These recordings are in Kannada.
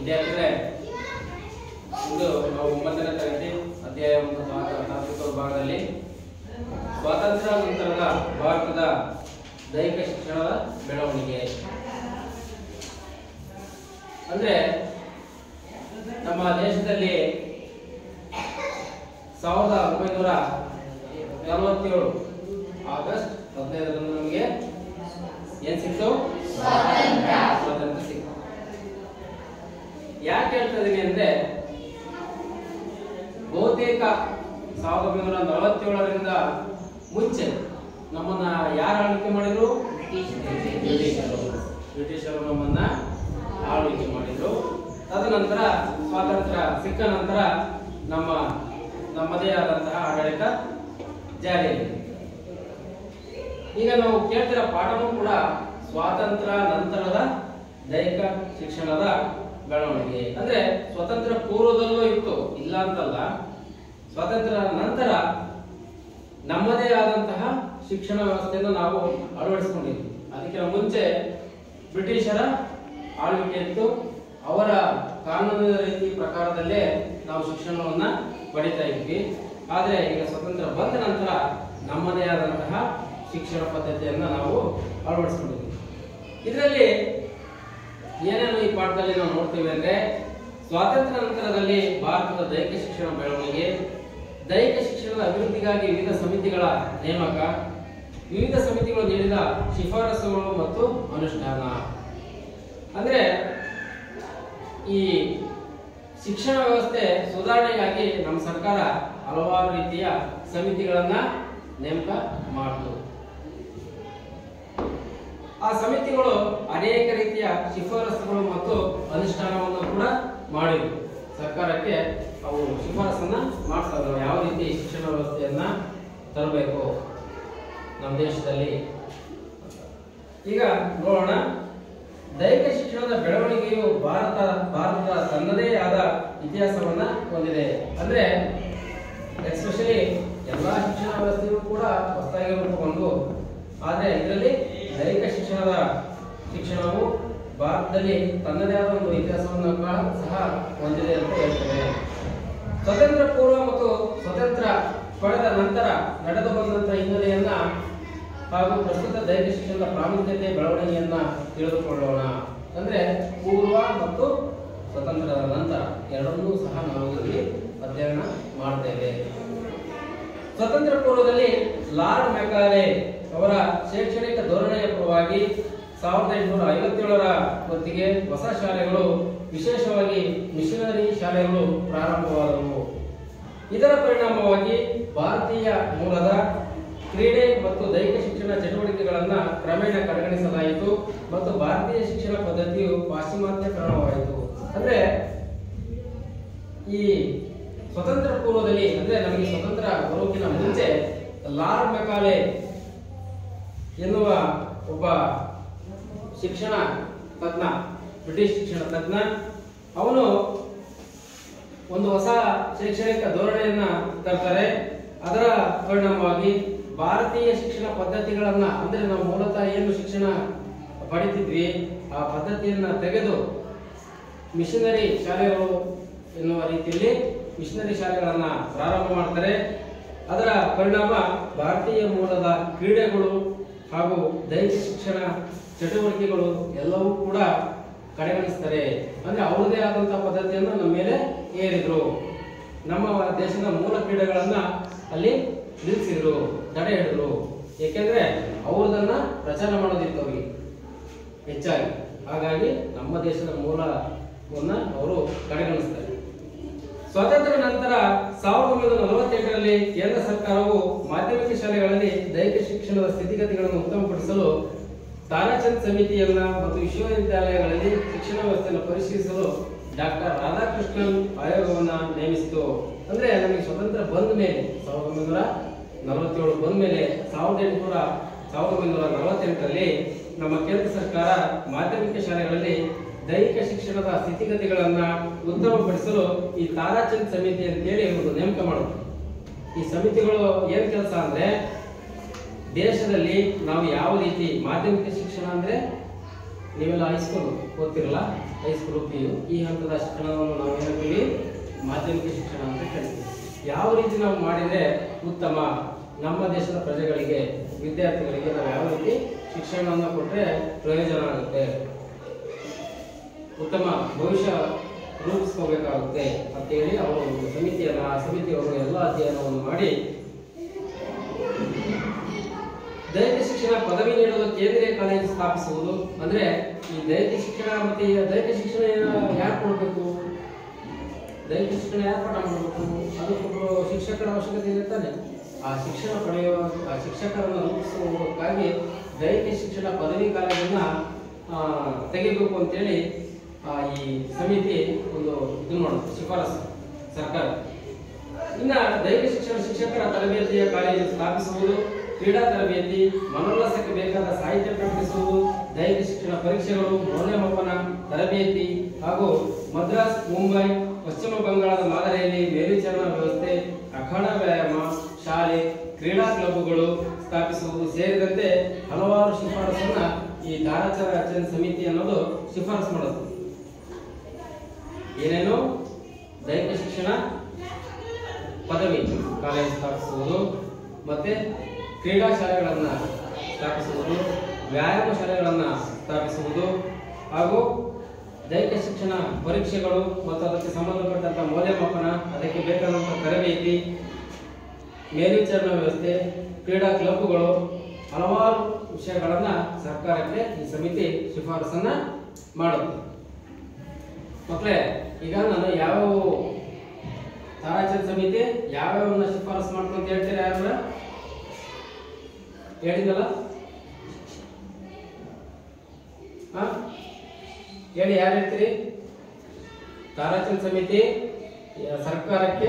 ವಿದ್ಯಾರ್ಥಿಗಳೇ, ಇಂದು ನಾವು 9ನೇ ತರಗತಿ ಅಧ್ಯಾಯ 1 ತಾತ್ವಿಕ ವಿಭಾಗದಲ್ಲಿ ಸ್ವಾತಂತ್ರ್ಯ ನಂತರದ ಭಾರತದ ದೈಹಿಕ ಶಿಕ್ಷಣದ ಬೆಳವಣಿಗೆ ಅಂದ್ರೆ ನಮ್ಮ ದೇಶದಲ್ಲಿ 1947 ಆಗಸ್ಟ್ 15ರಂದು ನಮಗೆ ಏನ್ ಸಿಕ್ತು? ಸ್ವಾತಂತ್ರ್ಯ ಸಿಕ್ತು. ಯಾಕೆ ಹೇಳ್ತಾ ಇದೀನಿ ಅಂದ್ರೆ ಬಹುತೇಕ 1947ರಿಂದ ಮುಂಚೆ ನಮ್ಮನ್ನ ಯಾರು ಆಳ್ವಿಕೆ ಮಾಡಿದ್ರು? ಬ್ರಿಟಿಷರು ನಮ್ಮನ್ನ ಆಳ್ವಿಕೆ ಮಾಡಿದ್ರು. ತದನಂತರ ಸ್ವಾತಂತ್ರ್ಯ ಸಿಕ್ಕ ನಂತರ ನಮ್ಮದೇ ಆದಂತಹ ಆಡಳಿತ ಜಾರಿಯಲ್ಲಿದೆ. ಈಗ ನಾವು ಕೇಳ್ತಿರೋ ಪಾಠವೂ ಕೂಡ ಸ್ವಾತಂತ್ರ್ಯ ನಂತರದ ದೈಹಿಕ ಶಿಕ್ಷಣದ ಬೆಳವಣಿಗೆ. ಅಂದ್ರೆ ಸ್ವತಂತ್ರ ಪೂರ್ವದಲ್ಲೂ ಇತ್ತು, ಇಲ್ಲ ಅಂತಲ್ಲ. ಸ್ವಾತಂತ್ರ್ಯ ನಂತರ ನಮ್ಮದೇ ಆದಂತಹ ಶಿಕ್ಷಣ ವ್ಯವಸ್ಥೆಯನ್ನು ನಾವು ಅಳವಡಿಸಿಕೊಂಡಿದ್ವಿ. ಅದಕ್ಕಿಂತ ಮುಂಚೆ ಬ್ರಿಟಿಷರ ಆಳ್ವಿಕೆ ಇತ್ತು. ಅವರ ಕಾನೂನಿನ ರೀತಿ ಪ್ರಕಾರದಲ್ಲೇ ನಾವು ಶಿಕ್ಷಣವನ್ನ ಪಡಿತಾ ಇದ್ವಿ. ಆದ್ರೆ ಈಗ ಸ್ವತಂತ್ರ ಬಂದ ನಂತರ ನಮ್ಮದೇ ಆದಂತಹ ಶಿಕ್ಷಣ ಪದ್ಧತಿಯನ್ನ ನಾವು ಅಳವಡಿಸಿಕೊಂಡಿದ್ವಿ. ಇದರಲ್ಲಿ ಏನೇನು ಈ ಪಾಠದಲ್ಲಿ ನಾವು ನೋಡ್ತೀವಿ ಅಂದ್ರೆ ಸ್ವಾತಂತ್ರ್ಯ ನಂತರದಲ್ಲಿ ಭಾರತದ ದೈಹಿಕ ಶಿಕ್ಷಣ ಬೆಳವಣಿಗೆ, ದೈಹಿಕ ಶಿಕ್ಷಣದ ಅಭಿವೃದ್ಧಿಗಾಗಿ ವಿವಿಧ ಸಮಿತಿಗಳ ನೇಮಕ, ವಿವಿಧ ಸಮಿತಿಗಳು ನೀಡಿದ ಶಿಫಾರಸುಗಳು ಮತ್ತು ಅನುಷ್ಠಾನ. ಅಂದ್ರೆ ಈ ಶಿಕ್ಷಣ ವ್ಯವಸ್ಥೆ ಸುಧಾರಣೆಗಾಗಿ ನಮ್ಮ ಸರ್ಕಾರ ಹಲವಾರು ರೀತಿಯ ಸಮಿತಿಗಳನ್ನ ನೇಮಕ ಮಾಡಿತು. ಆ ಸಮಿತಿಗಳು ಅನೇಕ ರೀತಿಯ ಶಿಫಾರಸುಗಳು ಮತ್ತು ಅನುಷ್ಠಾನವನ್ನು ಕೂಡ ಮಾಡಿದ್ರು. ಸರ್ಕಾರಕ್ಕೆ ಅವು ಶಿಫಾರಸನ್ನ ಮಾಡ್ತಾ ಇದ್ರು, ಯಾವ ರೀತಿ ಶಿಕ್ಷಣ ವ್ಯವಸ್ಥೆಯನ್ನ ತರಬೇಕು ನಮ್ಮ ದೇಶದಲ್ಲಿ. ಈಗ ನೋಡೋಣ, ದೈಹಿಕ ಶಿಕ್ಷಣದ ಬೆಳವಣಿಗೆಯು ಭಾರತ ತನ್ನದೇ ಆದ ಇತಿಹಾಸವನ್ನ ಹೊಂದಿದೆ. ಅಂದ್ರೆ ಎಸ್ಪೆಷಲಿ ಎಲ್ಲಾ ಶಿಕ್ಷಣ ವ್ಯವಸ್ಥೆಯು ಕೂಡ ಹೊಸದಾಗಿ ರೂಪುಗೊಂಡು, ಆದ್ರೆ ಇದರಲ್ಲಿ ದೈಹಿಕ ಶಿಕ್ಷಣವು ಭಾರತದಲ್ಲಿ ತನ್ನದೇ ಆದ ಒಂದು ಇತಿಹಾಸವನ್ನು ಸಹ ಹೊಂದಿದೆ ಅಂತ ಹೇಳ್ತೇವೆ. ಸ್ವತಂತ್ರ ಪೂರ್ವ ಮತ್ತು ಸ್ವತಂತ್ರ ಪಡೆದ ನಂತರ ನಡೆದು ಬಂದಂತಹ ಹಿನ್ನೆಲೆಯನ್ನ ಹಾಗೂ ಪ್ರಸ್ತುತ ದೈಹಿಕ ಶಿಕ್ಷಣದ ಪ್ರಾಮುಖ್ಯತೆ ಬೆಳವಣಿಗೆಯನ್ನ ತಿಳಿದುಕೊಳ್ಳೋಣ. ಅಂದ್ರೆ ಪೂರ್ವ ಮತ್ತು ಸ್ವತಂತ್ರದ ನಂತರ ಎರಡನ್ನೂ ಸಹ ನಾವು ಇಲ್ಲಿ ಅಧ್ಯಯನ ಮಾಡ್ತೇವೆ. ಸ್ವತಂತ್ರ ಪೂರ್ವದಲ್ಲಿ ಲಾರ್ಡ್ ಮೆಕಾಲೆ ಅವರ ಶೈಕ್ಷಣಿಕ ಧೋರಣೆಯ ಪರವಾಗಿ 1857ರ ಹೊತ್ತಿಗೆ ಹೊಸ ಶಾಲೆಗಳು, ವಿಶೇಷವಾಗಿ ಮಿಷನರಿ ಶಾಲೆಗಳು ಪ್ರಾರಂಭವಾದವು. ಇದರ ಪರಿಣಾಮವಾಗಿ ಭಾರತೀಯ ಮೂಲದ ಕ್ರೀಡೆ ಮತ್ತು ದೈಹಿಕ ಶಿಕ್ಷಣ ಚಟುವಟಿಕೆಗಳನ್ನ ಕ್ರಮೇಣ ಕಡೆಗಣಿಸಲಾಯಿತು ಮತ್ತು ಭಾರತೀಯ ಶಿಕ್ಷಣ ಪದ್ಧತಿಯು ಪಾಶ್ಚಿಮಾತ್ಯಕರಣವಾಯಿತು. ಅಂದ್ರೆ ಈ ಸ್ವತಂತ್ರ ಪೂರ್ವದಲ್ಲಿ, ಅಂದ್ರೆ ನಮಗೆ ಸ್ವತಂತ್ರ ಬರೋಕಿನ ಮುಂಚೆ ಲಾರ್ಡ್ ಮೆಕಾಲೆ ಎನ್ನುವ ಒಬ್ಬ ಶಿಕ್ಷಣ ತಜ್ಞ, ಬ್ರಿಟಿಷ್ ಶಿಕ್ಷಣ ತಜ್ಞ, ಅವನು ಒಂದು ಹೊಸ ಶೈಕ್ಷಣಿಕ ಧೋರಣೆಯನ್ನ ತರ್ತಾರೆ. ಅದರ ಪರಿಣಾಮವಾಗಿ ಭಾರತೀಯ ಶಿಕ್ಷಣ ಪದ್ಧತಿಗಳನ್ನ, ಅಂದ್ರೆ ನಾವು ಮೂಲತಃ ಏನು ಶಿಕ್ಷಣ ಪಡಿತಿದ್ವಿ ಆ ಪದ್ಧತಿಯನ್ನ ತೆಗೆದು ಮಿಷನರಿ ಶಾಲೆಗಳು ಎನ್ನುವ ರೀತಿಯಲ್ಲಿ ಮಿಷನರಿ ಶಾಲೆಗಳನ್ನ ಪ್ರಾರಂಭ ಮಾಡ್ತಾರೆ. ಅದರ ಪರಿಣಾಮ ಭಾರತೀಯ ಮೂಲದ ಕ್ರೀಡೆಗಳು ಹಾಗೂ ದೈಹಿಕ ಶಿಕ್ಷಣ ಚಟುವಟಿಕೆಗಳು ಎಲ್ಲವೂ ಕೂಡ ಕಡೆಗಣಿಸ್ತಾರೆ. ಅಂದ್ರೆ ಅವರದೇ ಆದಂತಹ ಪದ್ಧತಿಯನ್ನು ನಮ್ಮ ಮೇಲೆ ಏರಿದ್ರು. ನಮ್ಮ ದೇಶದ ಮೂಲ ಕ್ರೀಡೆಗಳನ್ನ ಅಲ್ಲಿ ನಿಲ್ಲಿಸಿದ್ರು, ತಡೆ ಹಿಡಿದ್ರು. ಏಕೆಂದ್ರೆ ಅವ್ರದನ್ನ ಪ್ರಚಾರ ಮಾಡೋದಿತ್ತು ಅವರಿಗೆ ಹೆಚ್ಚಾಗಿ. ಹಾಗಾಗಿ ನಮ್ಮ ದೇಶದ ಮೂಲವನ್ನ ಅವರು ಕಡೆಗಣಿಸ್ತಾರೆ. ಸ್ವಾತಂತ್ರ್ಯ ನಂತರ 1948ರಲ್ಲಿ ಕೇಂದ್ರ ಸರ್ಕಾರವು ಮಾಧ್ಯಮಿಕ ಶಾಲೆಗಳಲ್ಲಿ ದೈಹಿಕ ಶಿಕ್ಷಣದ ಸ್ಥಿತಿಗತಿಗಳನ್ನು ಉತ್ತಮಪಡಿಸಲು ತಾರಾಚಂದ್ ಸಮಿತಿಯನ್ನ ಮತ್ತು ವಿಶ್ವವಿದ್ಯಾಲಯಗಳಲ್ಲಿ ಶಿಕ್ಷಣ ವ್ಯವಸ್ಥೆಯನ್ನು ಪರಿಶೀಲಿಸಲು ಡಾಕ್ಟರ್ ರಾಧಾಕೃಷ್ಣನ್ ಆಯೋಗವನ್ನ ನೇಮಿಸಿತು. ಅಂದ್ರೆ ನಮಗೆ ಸ್ವತಂತ್ರ ಬಂದ ಮೇಲೆ 1947 ಬಂದ ಮೇಲೆ 1948ರಲ್ಲಿ ನಮ್ಮ ಕೇಂದ್ರ ಸರ್ಕಾರ ಮಾಧ್ಯಮಿಕ ಶಾಲೆಗಳಲ್ಲಿ ದೈಹಿಕ ಶಿಕ್ಷಣದ ಸ್ಥಿತಿಗತಿಗಳನ್ನ ಉತ್ತಮಪಡಿಸಲು ಈ ತಾರಾಚಂದ್ ಸಮಿತಿ ಅಂತೇಳಿ ಒಂದು ನೇಮಕ ಮಾಡುತ್ತೆ. ಈ ಸಮಿತಿಗಳು ಏನ್ ಕೆಲಸ ಅಂದ್ರೆ ದೇಶದಲ್ಲಿ ನಾವು ಯಾವ ರೀತಿ ಮಾಧ್ಯಮಿಕ ಶಿಕ್ಷಣ ಅಂದ್ರೆ ನೀವೆಲ್ಲ ಹೈಸ್ಕೂಲ್ ಓದ್ತಿರಲ್ಲ, ಹೈಸ್ಕೂಲು PU ಈ ಹಂತದ ಶಿಕ್ಷಣವನ್ನು ನಾವು ಏನಂತೀವಿ ಮಾಧ್ಯಮಿಕ ಶಿಕ್ಷಣ ಅಂತ ಕರಿತೀವಿ. ಯಾವ ರೀತಿ ನಾವು ಮಾಡಿದರೆ ಉತ್ತಮ, ನಮ್ಮ ದೇಶದ ಪ್ರಜೆಗಳಿಗೆ ವಿದ್ಯಾರ್ಥಿಗಳಿಗೆ ನಾವು ಯಾವ ರೀತಿ ಶಿಕ್ಷಣವನ್ನು ಕೊಟ್ಟರೆ ಪ್ರಯೋಜನ ಆಗುತ್ತೆ, ಉತ್ತಮ ಭವಿಷ್ಯ ರೂಪಿಸ್ಕೋಬೇಕಾಗುತ್ತೆ ಅಂತೇಳಿ ಅವರು ಒಂದು ಸಮಿತಿಯವರು ಎಲ್ಲ ಅಧ್ಯಯನವನ್ನು ಮಾಡಿ ದೈಹಿಕ ಶಿಕ್ಷಣ ಪದವಿ ನೀಡುವ ಕೇಂದ್ರೀಯ ಕಾಲೇಜು ಸ್ಥಾಪಿಸುವುದು. ಅಂದ್ರೆ ಈ ದೈಹಿಕ ಶಿಕ್ಷಣ ಮತ್ತೆ ದೈಹಿಕ ಶಿಕ್ಷಣ ಯಾರು ಕೊಡಬೇಕು, ದೈಹಿಕ ಶಿಕ್ಷಣ ಯಾರು ಪಾಠ ಮಾಡಬೇಕು, ಅದಕ್ಕೊಬ್ಬರು ಶಿಕ್ಷಕರ ಅವಶ್ಯಕತೆ ಇರುತ್ತಾನೆ. ಆ ಶಿಕ್ಷಣ ಪಡೆಯುವ ಆ ಶಿಕ್ಷಕರನ್ನು ರೂಪಿಸುವುದಕ್ಕಾಗಿ ದೈಹಿಕ ಶಿಕ್ಷಣ ಪದವಿ ಕಾಲೇಜನ್ನ ತೆಗಿಬೇಕು ಅಂತೇಳಿ ಈ ಸಮಿತಿ ಒಂದು ಇದು ಮಾಡುತ್ತೆ, ಶಿಫಾರಸು ಸರ್ಕಾರ. ಇನ್ನ ದೈಹಿಕ ಶಿಕ್ಷಣ ಶಿಕ್ಷಕರ ತರಬೇತಿಯ ಕಾಲೇಜು ಸ್ಥಾಪಿಸುವುದು, ಕ್ರೀಡಾ ತರಬೇತಿ, ಮನೋಲ್ಲಾಸಕ್ಕೆ ಬೇಕಾದ ಸಾಹಿತ್ಯ ಪ್ರಕಟಿಸುವುದು, ದೈಹಿಕ ಶಿಕ್ಷಣ ಪರೀಕ್ಷೆಗಳು, ಮೌಲ್ಯಮಾಪನ ತರಬೇತಿ ಹಾಗೂ ಮದ್ರಾಸ್, ಮುಂಬೈ, ಪಶ್ಚಿಮ ಬಂಗಾಳದ ಮಾದರಿಯಲ್ಲಿ ಮೇಲ್ವಿಚಾರಣಾ ವ್ಯವಸ್ಥೆ, ಅಖಾಡ ವ್ಯಾಯಾಮ ಶಾಲೆ, ಕ್ರೀಡಾ ಕ್ಲಬ್ಗಳು ಸ್ಥಾಪಿಸುವುದು ಸೇರಿದಂತೆ ಹಲವಾರು ಶಿಫಾರಸನ್ನ ಈ ತಾರಾಚಂದ್ ಸಮಿತಿ ಅನ್ನೋದು ಶಿಫಾರಸು ಮಾಡುತ್ತೆ. ಏನೇನು ದೈಹಿಕ ಶಿಕ್ಷಣ ಪದವಿ ಕಾಲೇಜು ಸ್ಥಾಪಿಸುವುದು, ಮತ್ತೆ ಕ್ರೀಡಾ ಶಾಲೆಗಳನ್ನು ಸ್ಥಾಪಿಸುವುದು, ವ್ಯಾಯಾಮ ಶಾಲೆಗಳನ್ನು ಸ್ಥಾಪಿಸುವುದು ಹಾಗೂ ದೈಹಿಕ ಶಿಕ್ಷಣ ಪರೀಕ್ಷೆಗಳು ಮತ್ತು ಅದಕ್ಕೆ ಸಂಬಂಧಪಟ್ಟಂತಹ ಮೌಲ್ಯಮಾಪನ, ಅದಕ್ಕೆ ಬೇಕಾದಂತಹ ತರಬೇತಿ, ಮೇಲ್ವಿಚಾರಣಾ ವ್ಯವಸ್ಥೆ, ಕ್ರೀಡಾ ಕ್ಲಬ್ಗಳು, ಹಲವಾರು ವಿಷಯಗಳನ್ನು ಸರ್ಕಾರಕ್ಕೆ ಈ ಸಮಿತಿ ಶಿಫಾರಸನ್ನ ಮಾಡುತ್ತೆ. ಮಕ್ಕಳೇ, ಈಗ ನಾನು ಯಾವ ತಾರಾಚಂದ್ ಸಮಿತಿ ಯಾವ್ಯಾವನ್ನ ಶಿಫಾರಸು ಮಾಡ್ತು ಅಂತ ಹೇಳ್ತೀರಾ? ಯಾರು ಹೇಳಿದಲ್ಲ ಹೇಳಿ, ಯಾರು ಹೇಳ್ತೀರಿ? ತಾರಾಚಂದ್ ಸಮಿತಿ ಸರ್ಕಾರಕ್ಕೆ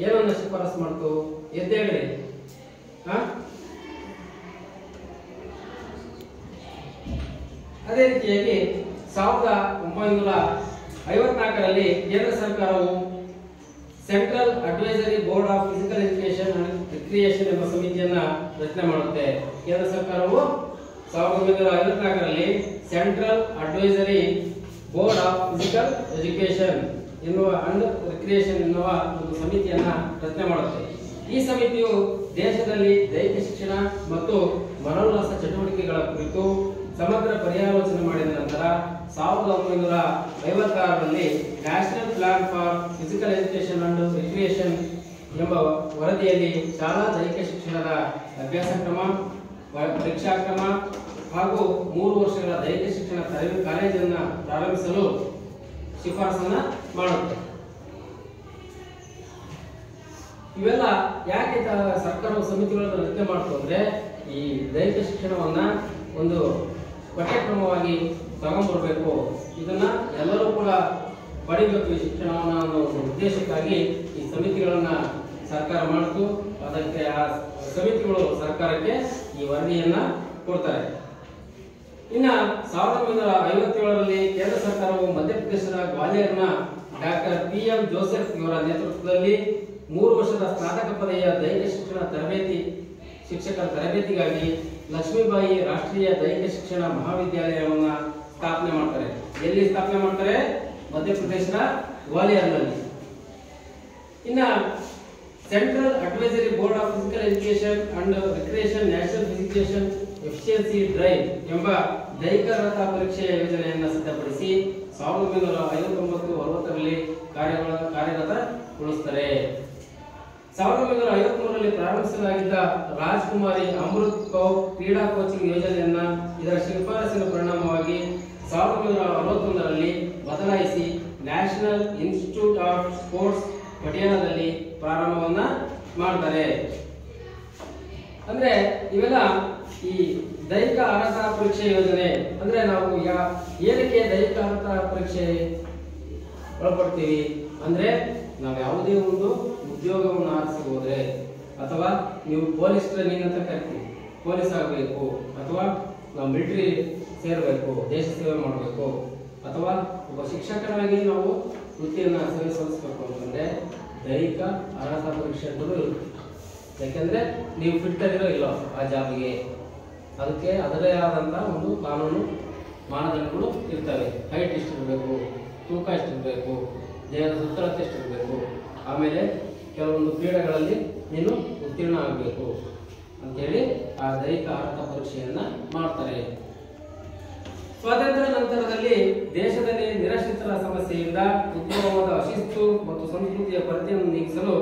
ಏನನ್ನ ಶಿಫಾರಸು ಮಾಡ್ತು ಎದ್ದು ಹೇಳ್ರಿ. ಅದೇ ರೀತಿಯಾಗಿ 1954ರಲ್ಲಿ ಕೇಂದ್ರ ಸರ್ಕಾರವು central advisory board of physical education and recreation ಎಂಬ ಸಮಿತಿಯನ್ನ ರಚನೆ ಮಾಡುತ್ತೆ. ಕೇಂದ್ರ ಸರ್ಕಾರವು 1954ರಲ್ಲಿ central advisory board of physical education ಎನ್ನುವ ಅಂಡ್ ರಿಕ್ರಿಯೇಷನ್ ಎನ್ನುವ ಒಂದು ಸಮಿತಿಯನ್ನ ರಚನೆ ಮಾಡುತ್ತೆ. ಈ ಸಮಿತಿಯು ದೇಶದಲ್ಲಿ ದೈಹಿಕ ಶಿಕ್ಷಣ ಮತ್ತು ಮನೋಲ್ಲಾಸ ಚಟುವಟಿಕೆಗಳ ಕುರಿತು ಸಮಗ್ರ ಪರ್ಯಾಲೋಚನೆ ಮಾಡಿದ ನಂತರ 1956ರಲ್ಲಿ national plan for physical education and recreation ಎಂಬ ವರದಿಯಲ್ಲಿ ಶಾಲಾ ದೈಹಿಕ ಶಿಕ್ಷಣದ ಅಭ್ಯಾಸ ಕ್ರಮ, ಪರೀಕ್ಷಾ ಕ್ರಮ ಹಾಗೂ 3 ವರ್ಷಗಳ ದೈಹಿಕ ಶಿಕ್ಷಣ ತರಬೇತಿ ಕಾಲೇಜನ್ನು ಪ್ರಾರಂಭಿಸಲು ಶಿಫಾರಸನ್ನ ಮಾಡುತ್ತೆ. ಇವೆಲ್ಲ ಯಾಕೆ ಸರ್ಕಾರವು ಸಮಿತಿಗಳನ್ನು ರಚನೆ ಮಾಡ್ತು ಅಂದ್ರೆ ಈ ದೈಹಿಕ ಶಿಕ್ಷಣವನ್ನ ಒಂದು ಪಠ್ಯಕ್ರಮವಾಗಿ ತಗೊಂಡ್ಬರ್ಬೇಕು, ಇದನ್ನ ಎಲ್ಲರೂ ಕೂಡ ಪಡಿಬೇಕು ಈ ಶಿಕ್ಷಣವನ್ನ ಅನ್ನೋ ಉದ್ದೇಶಕ್ಕಾಗಿ ಈ ಸಮಿತಿಗಳನ್ನ ಸರ್ಕಾರ ಮಾಡಿತು. ಅದಕ್ಕೆ ಆ ಸಮಿತಿಗಳು ಸರ್ಕಾರಕ್ಕೆ ಈ ವರದಿಯನ್ನ ಕೊಡ್ತಾರೆ. ಇನ್ನ 1957ರಲ್ಲಿ ಕೇಂದ್ರ ಸರ್ಕಾರವು ಮಧ್ಯಪ್ರದೇಶದ ಗ್ವಾಲಿಯರ್ನ ಡಾಕ್ಟರ್ PM ಜೋಸೆಫ್ ಇವರ ನೇತೃತ್ವದಲ್ಲಿ 3 ವರ್ಷದ ಸ್ನಾತಕ ಪದವಿಯ ದೈಹಿಕ ಶಿಕ್ಷಣ ಶಿಕ್ಷಕರ ತರಬೇತಿಗಾಗಿ ಲಕ್ಷ್ಮೀಬಾಯಿ ರಾಷ್ಟ್ರೀಯ ದೈಹಿಕ ಶಿಕ್ಷಣ ಮಹಾವಿದ್ಯಾಲಯವನ್ನ ಸ್ಥಾಪನೆ ಮಾಡ್ತಾರೆ. ಎಲ್ಲಿ ಸ್ಥಾಪನೆ ಮಾಡ್ತಾರೆ? ಮಧ್ಯಪ್ರದೇಶದ ಗ್ವಾಲಿಯರ್ನಲ್ಲಿ. ಇನ್ನ central advisory board of physical education and recreation national physical efficiency drive ಎಂಬ ದೈಹಿಕ ಅರ್ಹತಾ ಪರೀಕ್ಷೆಯ ಯೋಜನೆಯನ್ನು ಸಿದ್ಧಪಡಿಸಿ 1959-60ರಲ್ಲಿ ಕಾರ್ಯಗತಗೊಳಿಸುತ್ತಾರೆ. 1953ರಲ್ಲಿ ಪ್ರಾರಂಭಿಸಲಾಗಿದ್ದ ರಾಜ್ಕುಮಾರಿ ಅಮೃತ್ ಕೌರ್ ಕ್ರೀಡಾ ಕೋಚಿಂಗ್ ಯೋಜನೆಯನ್ನ ಇದರ ಶಿಫಾರಸಿನ ಪರಿಣಾಮವಾಗಿ 1961ರಲ್ಲಿ ಬದಲಾಯಿಸಿ ನ್ಯಾಷನಲ್ ಇನ್ಸ್ಟಿಟ್ಯೂಟ್ ಆಫ್ ಸ್ಪೋರ್ಟ್ಸ್ ಪಟಿಯಾಲದಲ್ಲಿ ಪ್ರಾರಂಭವನ್ನ ಮಾಡ್ತಾರೆ. ಅಂದ್ರೆ ಇವೆಲ್ಲ ಈ ದೈಹಿಕ ಅರ್ಹತಾ ಪರೀಕ್ಷೆ ಯೋಜನೆ ಅಂದ್ರೆ ನಾವು ಏನಕ್ಕೆ ದೈಹಿಕ ಅರ್ಹತಾ ಪರೀಕ್ಷೆ ಒಳಪಡ್ತೀವಿ ಅಂದ್ರೆ ನಾವು ಯಾವುದೇ ಒಂದು ಉದ್ಯೋಗವನ್ನು ಆರಿಸಿ ಹೋದ್ರೆ, ಅಥವಾ ನೀವು ಪೊಲೀಸ್ ಟ್ರೈನಿಂಗ್ ಅಂತ ಕರಿತೀವಿ, ಪೊಲೀಸ್ ಆಗಬೇಕು, ಅಥವಾ ನಾವು ಮಿಲಿಟರಿ ಸೇರಬೇಕು, ದೇಶ ಸೇವೆ ಮಾಡಬೇಕು, ಅಥವಾ ಒಬ್ಬ ಶಿಕ್ಷಕರಾಗಿ ನಾವು ವೃತ್ತಿಯನ್ನು ಸೇವೆ ಸಲ್ಲಿಸಬೇಕು ಅಂತಂದ್ರೆ ದೈಹಿಕ ಅರ್ಹತಾ ಪರೀಕ್ಷೆ ಅಂತಲೂ ಇರುತ್ತೆ. ಯಾಕೆಂದ್ರೆ ನೀವು ಫಿಟ್ ಆಗಿರೋ ಇಲ್ಲೋ ಆ ಜಾಬಿಗೆ, ಅದಕ್ಕೆ ಅದರೇ ಆದಂತಹ ಒಂದು ಕಾನೂನು ಮಾನದಂಡಗಳು ಇರ್ತವೆ. ಹೈಟ್ ಎಷ್ಟಿರಬೇಕು, ತೂಕ ಎಷ್ಟಿರಬೇಕು, ದೇಹದ ಸುತ್ತಳತೆ ಎಷ್ಟಿರಬೇಕು, ಆಮೇಲೆ ಕೆಲವೊಂದು ಕ್ರೀಡೆಗಳಲ್ಲಿ ನೀನು ಉತ್ತೀರ್ಣ ಆಗಬೇಕು ಅಂತೇಳಿ ಆ ದೈಹಿಕ ಅರ್ಹತಾ ಪರೀಕ್ಷೆಯನ್ನ ಮಾಡ್ತಾರೆ. ಸ್ವಾತಂತ್ರ್ಯ ನಂತರದಲ್ಲಿ ದೇಶದಲ್ಲಿ ನಿರಾಶ್ರಿತರ ಸಮಸ್ಯೆಯಿಂದ ಉದ್ಭವವಾದ ಅಶಿಸ್ತು ಮತ್ತು ಸಂಸ್ಕೃತಿಯ ಕೊರತೆಯನ್ನು ನೀಗಿಸಲು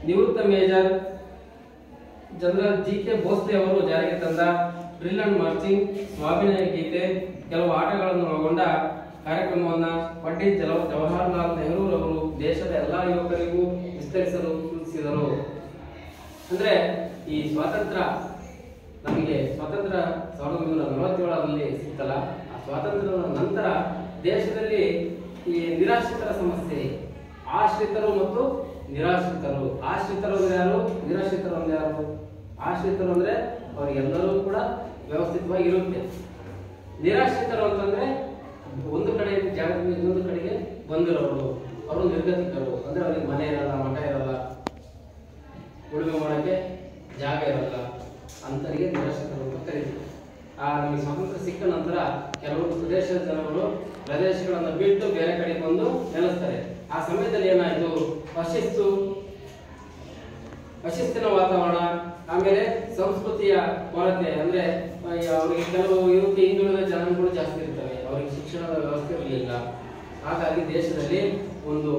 ನಿವೃತ್ತ ಮೇಜರ್ ಜನರಲ್ ಜಿ.ಕೆ. ಭೋಸ್ಲೆ ಅವರು ಜಾರಿಗೆ ತಂದ ಡ್ರಿಲ್ ಅಂಡ್ ಮಾರ್ಚಿಂಗ್, ಸ್ವಾಭಿನಯ ಗೀತೆ, ಕೆಲವು ಆಟಗಳನ್ನು ಒಳಗೊಂಡ ಕಾರ್ಯಕ್ರಮವನ್ನು ಪಂಡಿತ್ ಜವಾಹರಲಾಲ್ ನೆಹರು ಅವರು ದೇಶದ ಎಲ್ಲಾ ಯುವಕರಿಗೂ ವಿಸ್ತರಿಸಲು ಸೂಚಿಸಿದರು. ಅಂದ್ರೆ ಈ ನಮಗೆ ಸ್ವಾತಂತ್ರ್ಯ 1947ರಲ್ಲಿ ಸಿಕ್ತಲ್ಲ, ಆ ಸ್ವಾತಂತ್ರ್ಯದ ನಂತರ ದೇಶದಲ್ಲಿ ಈ ನಿರಾಶ್ರಿತರ ಸಮಸ್ಯೆ, ಆಶ್ರಿತರು ಮತ್ತು ನಿರಾಶ್ರಿತರು. ಆಶ್ರಿತರು ಅಂದ್ರೆ ಯಾರು, ನಿರಾಶ್ರಿತರು ಅಂದ್ರೆ ಯಾರು? ಆಶ್ರಿತರು ಅಂದ್ರೆ ಅವರಿಗೆಲ್ಲರೂ ಕೂಡ ವ್ಯವಸ್ಥಿತವಾಗಿ ಇರುತ್ತೆ. ನಿರಾಶ್ರಿತರು ಅಂತಂದ್ರೆ ಒಂದು ಕಡೆ ಜಾಗದಿಂದ ಇನ್ನೊಂದು ಕಡೆಗೆ ಬಂದಿರೋರು, ಅವರು ನಿರ್ಗತಿಕರು. ಅಂದ್ರೆ ಅವರಿಗೆ ಮನೆ ಇರಲ್ಲ, ಮಠ ಇರಲ್ಲ, ಉಳುಮೆ ಮಾಡಕ್ಕೆ ಜಾಗ ಇರಲ್ಲ, ಅಂತರಿಗೆ ನಿರಾಶ್ರಿತರು ಅಂತ ಕರೀತೀವಿ. ನಮಗೆ ಸ್ವಾತಂತ್ರ್ಯ ಸಿಕ್ಕ ನಂತರ ಕೆಲವರು ಪ್ರದೇಶದ ಜನಗಳು ಪ್ರದೇಶಗಳನ್ನು ಬಿಟ್ಟು ಬೇರೆ ಕಡೆ ಬಂದು ನೆಲೆಸ್ತಾರೆ. ಆ ಸಮಯದಲ್ಲಿ ಏನಾಯ್ತು, ಅಶಿಸ್ತಿನ ವಾತಾವರಣ, ಆಮೇಲೆ ಸಂಸ್ಕೃತಿಯ ಕೊರತೆ. ಅಂದ್ರೆ ಅವರಿಗೆ ಕೆಲವು ಹಿಂದುಳಿದ ಜನಾಂಗಗಳು ಜಾಸ್ತಿ ಇರ್ತವೆ, ಅವರಿಗೆ ಶಿಕ್ಷಣದ ವ್ಯವಸ್ಥೆ ಇರಲಿಲ್ಲ. ಹಾಗಾಗಿ ದೇಶದಲ್ಲಿ ಒಂದು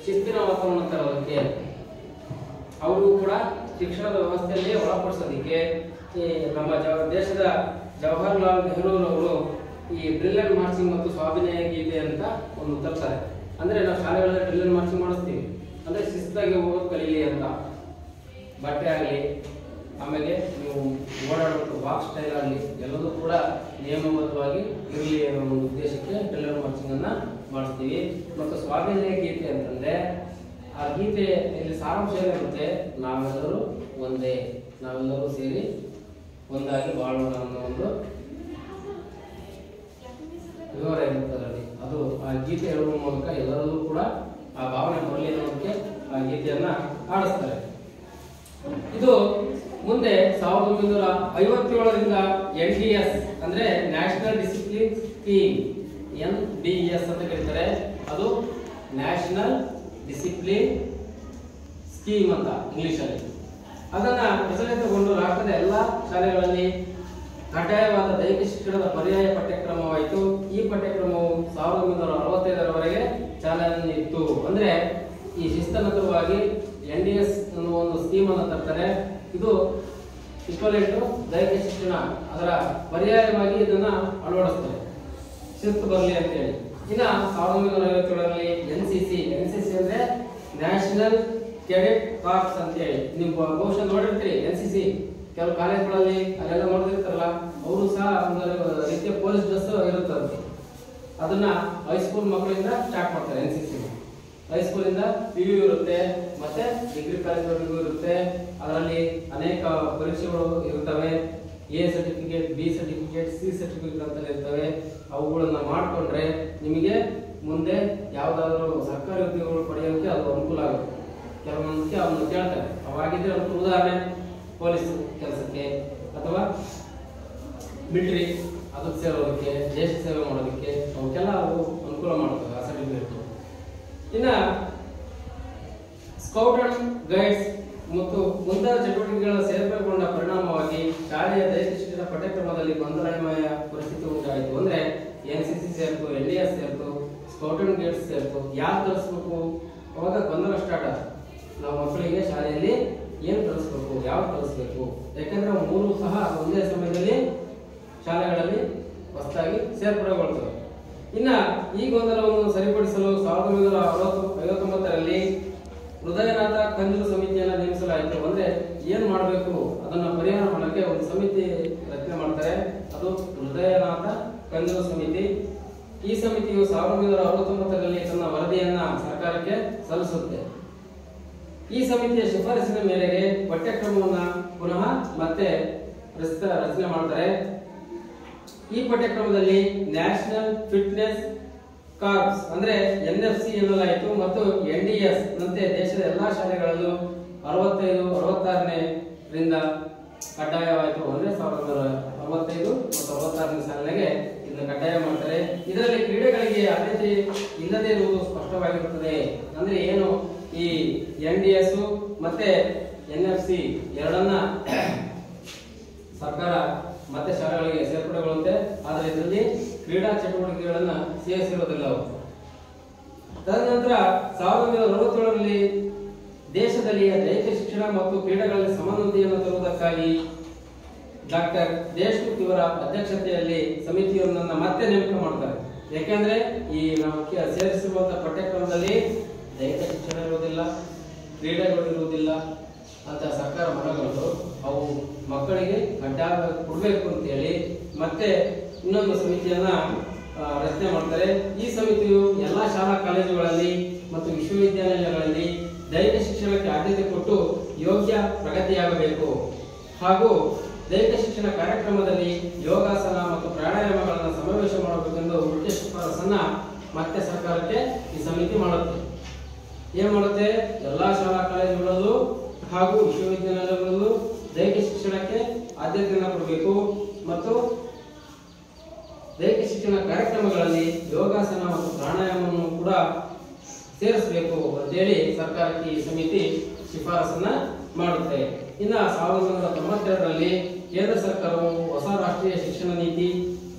ಶಿಸ್ತಿನ ವಾತಾವರಣ ತರೋದಕ್ಕೆ, ಅವರು ಕೂಡ ಶಿಕ್ಷಣದ ವ್ಯವಸ್ಥೆಯಲ್ಲಿ ಒಳಪಡಿಸೋದಕ್ಕೆ ನಮ್ಮ ದೇಶದ ಜವಾಹರಲಾಲ್ ನೆಹರು ಅವರು ಈ ಡ್ರಿಲ್ ಅಂಡ್ ಮಾರ್ಚಿಂಗ್ ಮತ್ತು ಸ್ವಾಭಿನಯ ಗೀತೆ ಅಂತ ಒಂದು ತರ್ತಾರೆ. ಅಂದ್ರೆ ನಾವು ಶಾಲೆಗಳಲ್ಲಿ ಡ್ರಿಲ್ ಅಂಡ್ ಮಾರ್ಚಿಂಗ್ ಮಾಡಿಸ್ತೀವಿ, ಅಂದ್ರೆ ಶಿಸ್ತಾಗಿ ಹೋಗೋದು ಕಲೀಲಿ ಅಂತ. ಬಟ್ಟೆ ಆಗಲಿ, ಆಮೇಲೆ ನೀವು ಓಡಾಡೋದು ವಾಕ್ ಸ್ಟೈಲ್ ಆಗಲಿ, ಎಲ್ಲದೂ ಕೂಡ ನಿಯಮಬದ್ಧವಾಗಿ ಇರಲಿ ಅನ್ನೋ ಒಂದು ಉದ್ದೇಶಕ್ಕೆ ಡ್ರಿಲ್ ಅಂಡ್ ಮಾರ್ಚಿಂಗ್ ಅನ್ನ ಮಾಡಿಸ್ತೀವಿ. ಮತ್ತು ಸ್ವಾಭಿನಯ ಗೀತೆ ಅಂತಂದ್ರೆ ಆ ಗೀತೆಯಲ್ಲಿ ಸಾರಾಂಶ ಏನಿರುತ್ತೆ, ನಾವೆಲ್ಲರೂ ಒಂದೇ, ನಾವೆಲ್ಲರೂ ಸೇರಿ ಒಂದಾಗಿ ಬಾಳೋಣ ಅನ್ನೋ ಒಂದು ವಿವರ ಇರುತ್ತೆ ಅದರಲ್ಲಿ. ಅದು ಆ ಗೀತೆ ಹೇಳುವ ಮೂಲಕ ಎಲ್ಲರೂ ಕೂಡ ಆ ಭಾವನೆ ಬರಲಿ ಅನ್ನೋದಕ್ಕೆ ಆ ಗೀತೆಯನ್ನ ಆಡಿಸ್ತಾರೆ. ಇದು ಮುಂದೆ 1957ರಿಂದ NDS ಅಂದ್ರೆ ನ್ಯಾಷನಲ್ ಡಿಸಿಪ್ಲಿನ್ ಸ್ಕೀಮ್, NDS ಅಂತ ಕರೀತಾರೆ. ಅದು ನ್ಯಾಷನಲ್ ಡಿಸಿಪ್ಲಿನ್ ಸ್ಕೀಮ್ ಅಂತ ಇಂಗ್ಲಿಷ್ ಅಲ್ಲಿ. ಅದನ್ನ ಪ್ರಚಲಿತಗೊಂಡು ರಾಷ್ಟ್ರದ ಎಲ್ಲಾ ಶಾಲೆಗಳಲ್ಲಿ ಕಡ್ಡಾಯವಾದ ದೈಹಿಕ ಶಿಕ್ಷಣದ ಪರ್ಯಾಯ ಪಠ್ಯಕ್ರಮವಾಯಿತು. ಈ ಪಠ್ಯಕ್ರಮವು 1965ರವರೆಗೆ ಚಾಲನೆ ಇತ್ತು. ಅಂದ್ರೆ ಈ ಶಿಸ್ತನತವಾಗಿ NDS ಅನ್ನುವ ಒಂದು ಸ್ಕೀಮ್ ಅನ್ನು ತರ್ತಾರೆ. ಇದು ಇಕ್ವಲೆಂಟ್ ದೈಹಿಕ ಶಿಕ್ಷಣ, ಅದರ ಪರ್ಯಾಯವಾಗಿ ಇದನ್ನ ಅಳವಡಿಸ್ತಾರೆ, ಶಿಸ್ತು ಬರಲಿ ಅಂತೇಳಿ. ಇನ್ನ 1957ರಲ್ಲಿ NCC ಅಂದ್ರೆ ನ್ಯಾಷನಲ್ ಕೆಡೆಟ್ ಕಾರ್ಪ್ಸ್ ಅಂತೇಳಿ, ನೀವು ಬಹುಶಃ ನೋಡಿರ್ತೀರಿ NCC ಕೆಲವು ಕಾಲೇಜ್ಗಳಲ್ಲಿ ಅಲ್ಲೆಲ್ಲ ನೋಡಿರ್ತಾರಲ್ಲ, ಅವರು ಸಹ ಒಂದು ರೀತಿಯ ಪೊಲೀಸ್ ಡ್ರೆಸ್ ಇರುತ್ತೆ. ಅದನ್ನ ಹೈಸ್ಕೂಲ್ ಮಕ್ಕಳಿಂದ ಸ್ಟಾರ್ಟ್ ಮಾಡ್ತಾರೆ. NCC ಹೈಸ್ಕೂಲಿಂದ PU ಇರುತ್ತೆ, ಮತ್ತೆ ಡಿಗ್ರಿ ಕಾಲೇಜ್ವರೆಗೂ ಇರುತ್ತೆ. ಅದರಲ್ಲಿ ಅನೇಕ ಪರೀಕ್ಷೆಗಳು ಇರ್ತವೆ. A certificate, B certificate, C certificate ಅಂತ ಇರ್ತವೆ. ಅವುಗಳನ್ನ ಮಾಡಿಕೊಂಡ್ರೆ ನಿಮಗೆ ಮುಂದೆ ಯಾವುದಾದ್ರೂ ಸರ್ಕಾರಿ ಉದ್ಯೋಗಗಳು ಪಡೆಯೋಕೆ ಅದು ಅನುಕೂಲ ಆಗುತ್ತೆ. ಕೆಲವೊಂದಕ್ಕೆ ಅವನ್ನ ಕೇಳ್ತಾರೆ. ಅವಾಗಿದ್ರೆ ಒಂದು ಉದಾಹರಣೆ, ಪೊಲೀಸ್ ಕೆಲಸಕ್ಕೆ ಅಥವಾ ಮಿಲಿಟರಿ ಅದಕ್ಕೆ ಸೇರೋದಕ್ಕೆ, ದೇಶ ಸೇವೆ ಮಾಡೋದಕ್ಕೆ, ಅವಕ್ಕೆಲ್ಲ ಅವು ಅನುಕೂಲ ಮಾಡ್ತವೆ ಆ ಸರ್ಟಿಫಿಕೇಟ್. ಇನ್ನ ಸ್ಕೌಟ್ ಅಂಡ್ ಗೈಡ್ಸ್ ಮತ್ತು ಮುಂತಾದ ಚಟುವಟಿಕೆಗಳ ಸೇರ್ಪಡೆಗೊಂಡ ಪರಿಣಾಮವಾಗಿ ಶಾಲೆಯ ದೈಹಿಕ ಶಿಕ್ಷಣ ಪಠ್ಯಕ್ರಮದಲ್ಲಿ ಗೊಂದಲಮಯ ಪರಿಸ್ಥಿತಿ ಉಂಟಾಯಿತು. ಅಂದ್ರೆ NCC ಸೇರ್ತು, NDS ಸೇರ್ತು, ಸ್ಕೌಟ್ ಅಂಡ್ ಗೈಡ್ಸ್ ಸೇರ್ತು, ಯಾರು ಕಲಿಸ್ಬೇಕು, ಅವಾಗ ಗೊಂದಲ ಸ್ಟಾರ್ಟ್ ಆಯ್ತು. ನಾವು ಮಕ್ಕಳಿಗೆ ಶಾಲೆಯಲ್ಲಿ ಏನ್ ಕಲಿಸ್ಬೇಕು, ಯಾವ್ದು ಕಲಿಸ್ಬೇಕು, ಯಾಕಂದ್ರೆ ಮೂರು ಸಹ ಒಂದೇ ಸಮಯದಲ್ಲಿ ಶಾಲೆಗಳಲ್ಲಿ ಹೊಸದಾಗಿ ಸೇರ್ಪಡೆಗೊಳ್ತವೆ. ಇನ್ನ ಈ ಗೊಂದಲವನ್ನು ಸರಿಪಡಿಸಲು 1959ರಲ್ಲಿ ಹೃದಯನಾಥ ಕಂಜೂರು ಸಮಿತಿಯನ್ನು ನೇಮಿಸಲಾಯಿತು. ಅಂದ್ರೆ ಏನ್ ಮಾಡಬೇಕು ಅದನ್ನ ಪರಿಹಾರ ಮಾಡಕ್ಕೆ ಒಂದು ಸಮಿತಿ ರಚನೆ ಮಾಡ್ತಾರೆ. ಅದು ಹೃದಯನಾಥ ಕಂಜೂರು ಸಮಿತಿ. ಈ ಸಮಿತಿಯು 1969ರಲ್ಲಿ ತನ್ನ ವರದಿಯನ್ನ ಸರ್ಕಾರಕ್ಕೆ ಸಲ್ಲಿಸುತ್ತೆ. ಈ ಸಮಿತಿಯ ಶಿಫಾರಸಿನ ಮೇರೆಗೆ ಪಠ್ಯಕ್ರಮವನ್ನ ಪುನಃ ಮತ್ತೆ ರಚನೆ ಮಾಡ್ತಾರೆ. ಈ ಪಠ್ಯಕ್ರಮದಲ್ಲಿ ನ್ಯಾಷನಲ್ ಫಿಟ್ನೆಸ್ ಕಾರ್ಪ್ಸ್ ಅಂದ್ರೆ NFC ಎನ್ನಲಾಯಿತು ಮತ್ತು NDS ನಂತೆ ದೇಶದ ಎಲ್ಲಾ ಶಾಲೆಗಳಲ್ಲೂ 65-66ರಿಂದ ಕಡ್ಡಾಯವಾಯಿತು. ಅಂದ್ರೆ 1965 ಮತ್ತು 66ನೇ ಸಾಲಿನಾಗೆ ಇದನ್ನ ಇದನ್ನು ಕಡ್ಡಾಯ ಮಾಡ್ತಾರೆ. ಇದರಲ್ಲಿ ಕ್ರೀಡೆಗಳಿಗೆ ಆದ್ಯತೆ ಇಲ್ಲದೆ ಇರುವುದು ಸ್ಪಷ್ಟವಾಗಿರುತ್ತದೆ. ಅಂದ್ರೆ ಏನು, ಈ NDS ಮತ್ತೆ NFC ಎರಡನ್ನ ಸರ್ಕಾರ ಮತ್ತೆ ಶಾಲೆಗಳಿಗೆ ಸೇರ್ಪಡೆಗೊಳ್ಳುತ್ತೆ. ಆದರೆ ಇದರಲ್ಲಿ ಕ್ರೀಡಾ ಚಟುವಟಿಕೆಗಳನ್ನ ಸೇರಿಸಿರುವುದಿಲ್ಲ. ತದನಂತರ 1947ರಲ್ಲಿ ದೇಶದಲ್ಲಿ ದೈಹಿಕ ಶಿಕ್ಷಣ ಮತ್ತು ಕ್ರೀಡೆಗಳಲ್ಲಿ ಸಮಾನತೆಯನ್ನು ತರುವುದಕ್ಕಾಗಿ ಡಾಕ್ಟರ್ ದೇಶಮುಖ್ ಇವರ ಅಧ್ಯಕ್ಷತೆಯಲ್ಲಿ ಸಮಿತಿಯೊಂದನ್ನು ಮತ್ತೆ ನೇಮಕ ಮಾಡ್ತಾರೆ. ಯಾಕೆಂದ್ರೆ ಈ ನಾವು ಸೇರಿಸಿರುವಂತಹ ಪಠ್ಯಕ್ರಮದಲ್ಲಿ ದೈಹಿಕ ಶಿಕ್ಷಣ ಇರುವುದಿಲ್ಲ, ಕ್ರೀಡೆಗಳು ಇರುವುದಿಲ್ಲ ಅಂತ ಸರ್ಕಾರ ಮನಗಂಡು ಅವು ಮಕ್ಕಳಿಗೆ ಕಡ್ಡಾಯ ಕೊಡಬೇಕು ಅಂತ ಹೇಳಿ ಮತ್ತೆ ಇನ್ನೊಂದು ಸಮಿತಿಯನ್ನ ರಚನೆ ಮಾಡ್ತಾರೆ. ಈ ಸಮಿತಿಯು ಎಲ್ಲಾ ಶಾಲಾ ಕಾಲೇಜುಗಳಲ್ಲಿ ಮತ್ತು ವಿಶ್ವವಿದ್ಯಾನಿಲಯಗಳಲ್ಲಿ ದೈಹಿಕ ಶಿಕ್ಷಣಕ್ಕೆ ಆದ್ಯತೆ ಕೊಟ್ಟು ಯೋಗ್ಯ ಪ್ರಗತಿಯಾಗಬೇಕು ಹಾಗೂ ದೈಹಿಕ ಶಿಕ್ಷಣ ಕಾರ್ಯಕ್ರಮದಲ್ಲಿ ಯೋಗಾಸನ ಮತ್ತು ಪ್ರಾಣಾಯಾಮಗಳನ್ನು ಸಮಾವೇಶ ಮಾಡಬೇಕೆಂದು ಮುಖ್ಯ ಶಿಫಾರಸನ್ನ ಮತ್ತೆ ಸರ್ಕಾರಕ್ಕೆ ಈ ಸಮಿತಿ ಮಾಡುತ್ತೆ. ಏನ್ ಮಾಡುತ್ತೆ, ಎಲ್ಲಾ ಶಾಲಾ ಕಾಲೇಜುಗಳಲ್ಲೂ ಹಾಗೂ ವಿಶ್ವವಿದ್ಯಾನಿಲಯಗಳಲ್ಲೂ ದೈಹಿಕ ಶಿಕ್ಷಣಕ್ಕೆ ಆದ್ಯತೆಯನ್ನು ಕೊಡಬೇಕು ಮತ್ತು ದೈಹಿಕ ಶಿಕ್ಷಣ ಕಾರ್ಯಕ್ರಮಗಳಲ್ಲಿ ಯೋಗಾಸನ ಮತ್ತು ಪ್ರಾಣಾಯಾಮವನ್ನು ಕೂಡ ಸೇರಿಸಬೇಕು ಅಂತೇಳಿ ಸರ್ಕಾರಕ್ಕೆ ಈ ಸಮಿತಿ ಶಿಫಾರಸನ್ನ ಮಾಡುತ್ತೆ. ಇನ್ನು 1992ರಲ್ಲಿ ಕೇಂದ್ರ ಸರ್ಕಾರವು ಹೊಸ ರಾಷ್ಟ್ರೀಯ ಶಿಕ್ಷಣ ನೀತಿ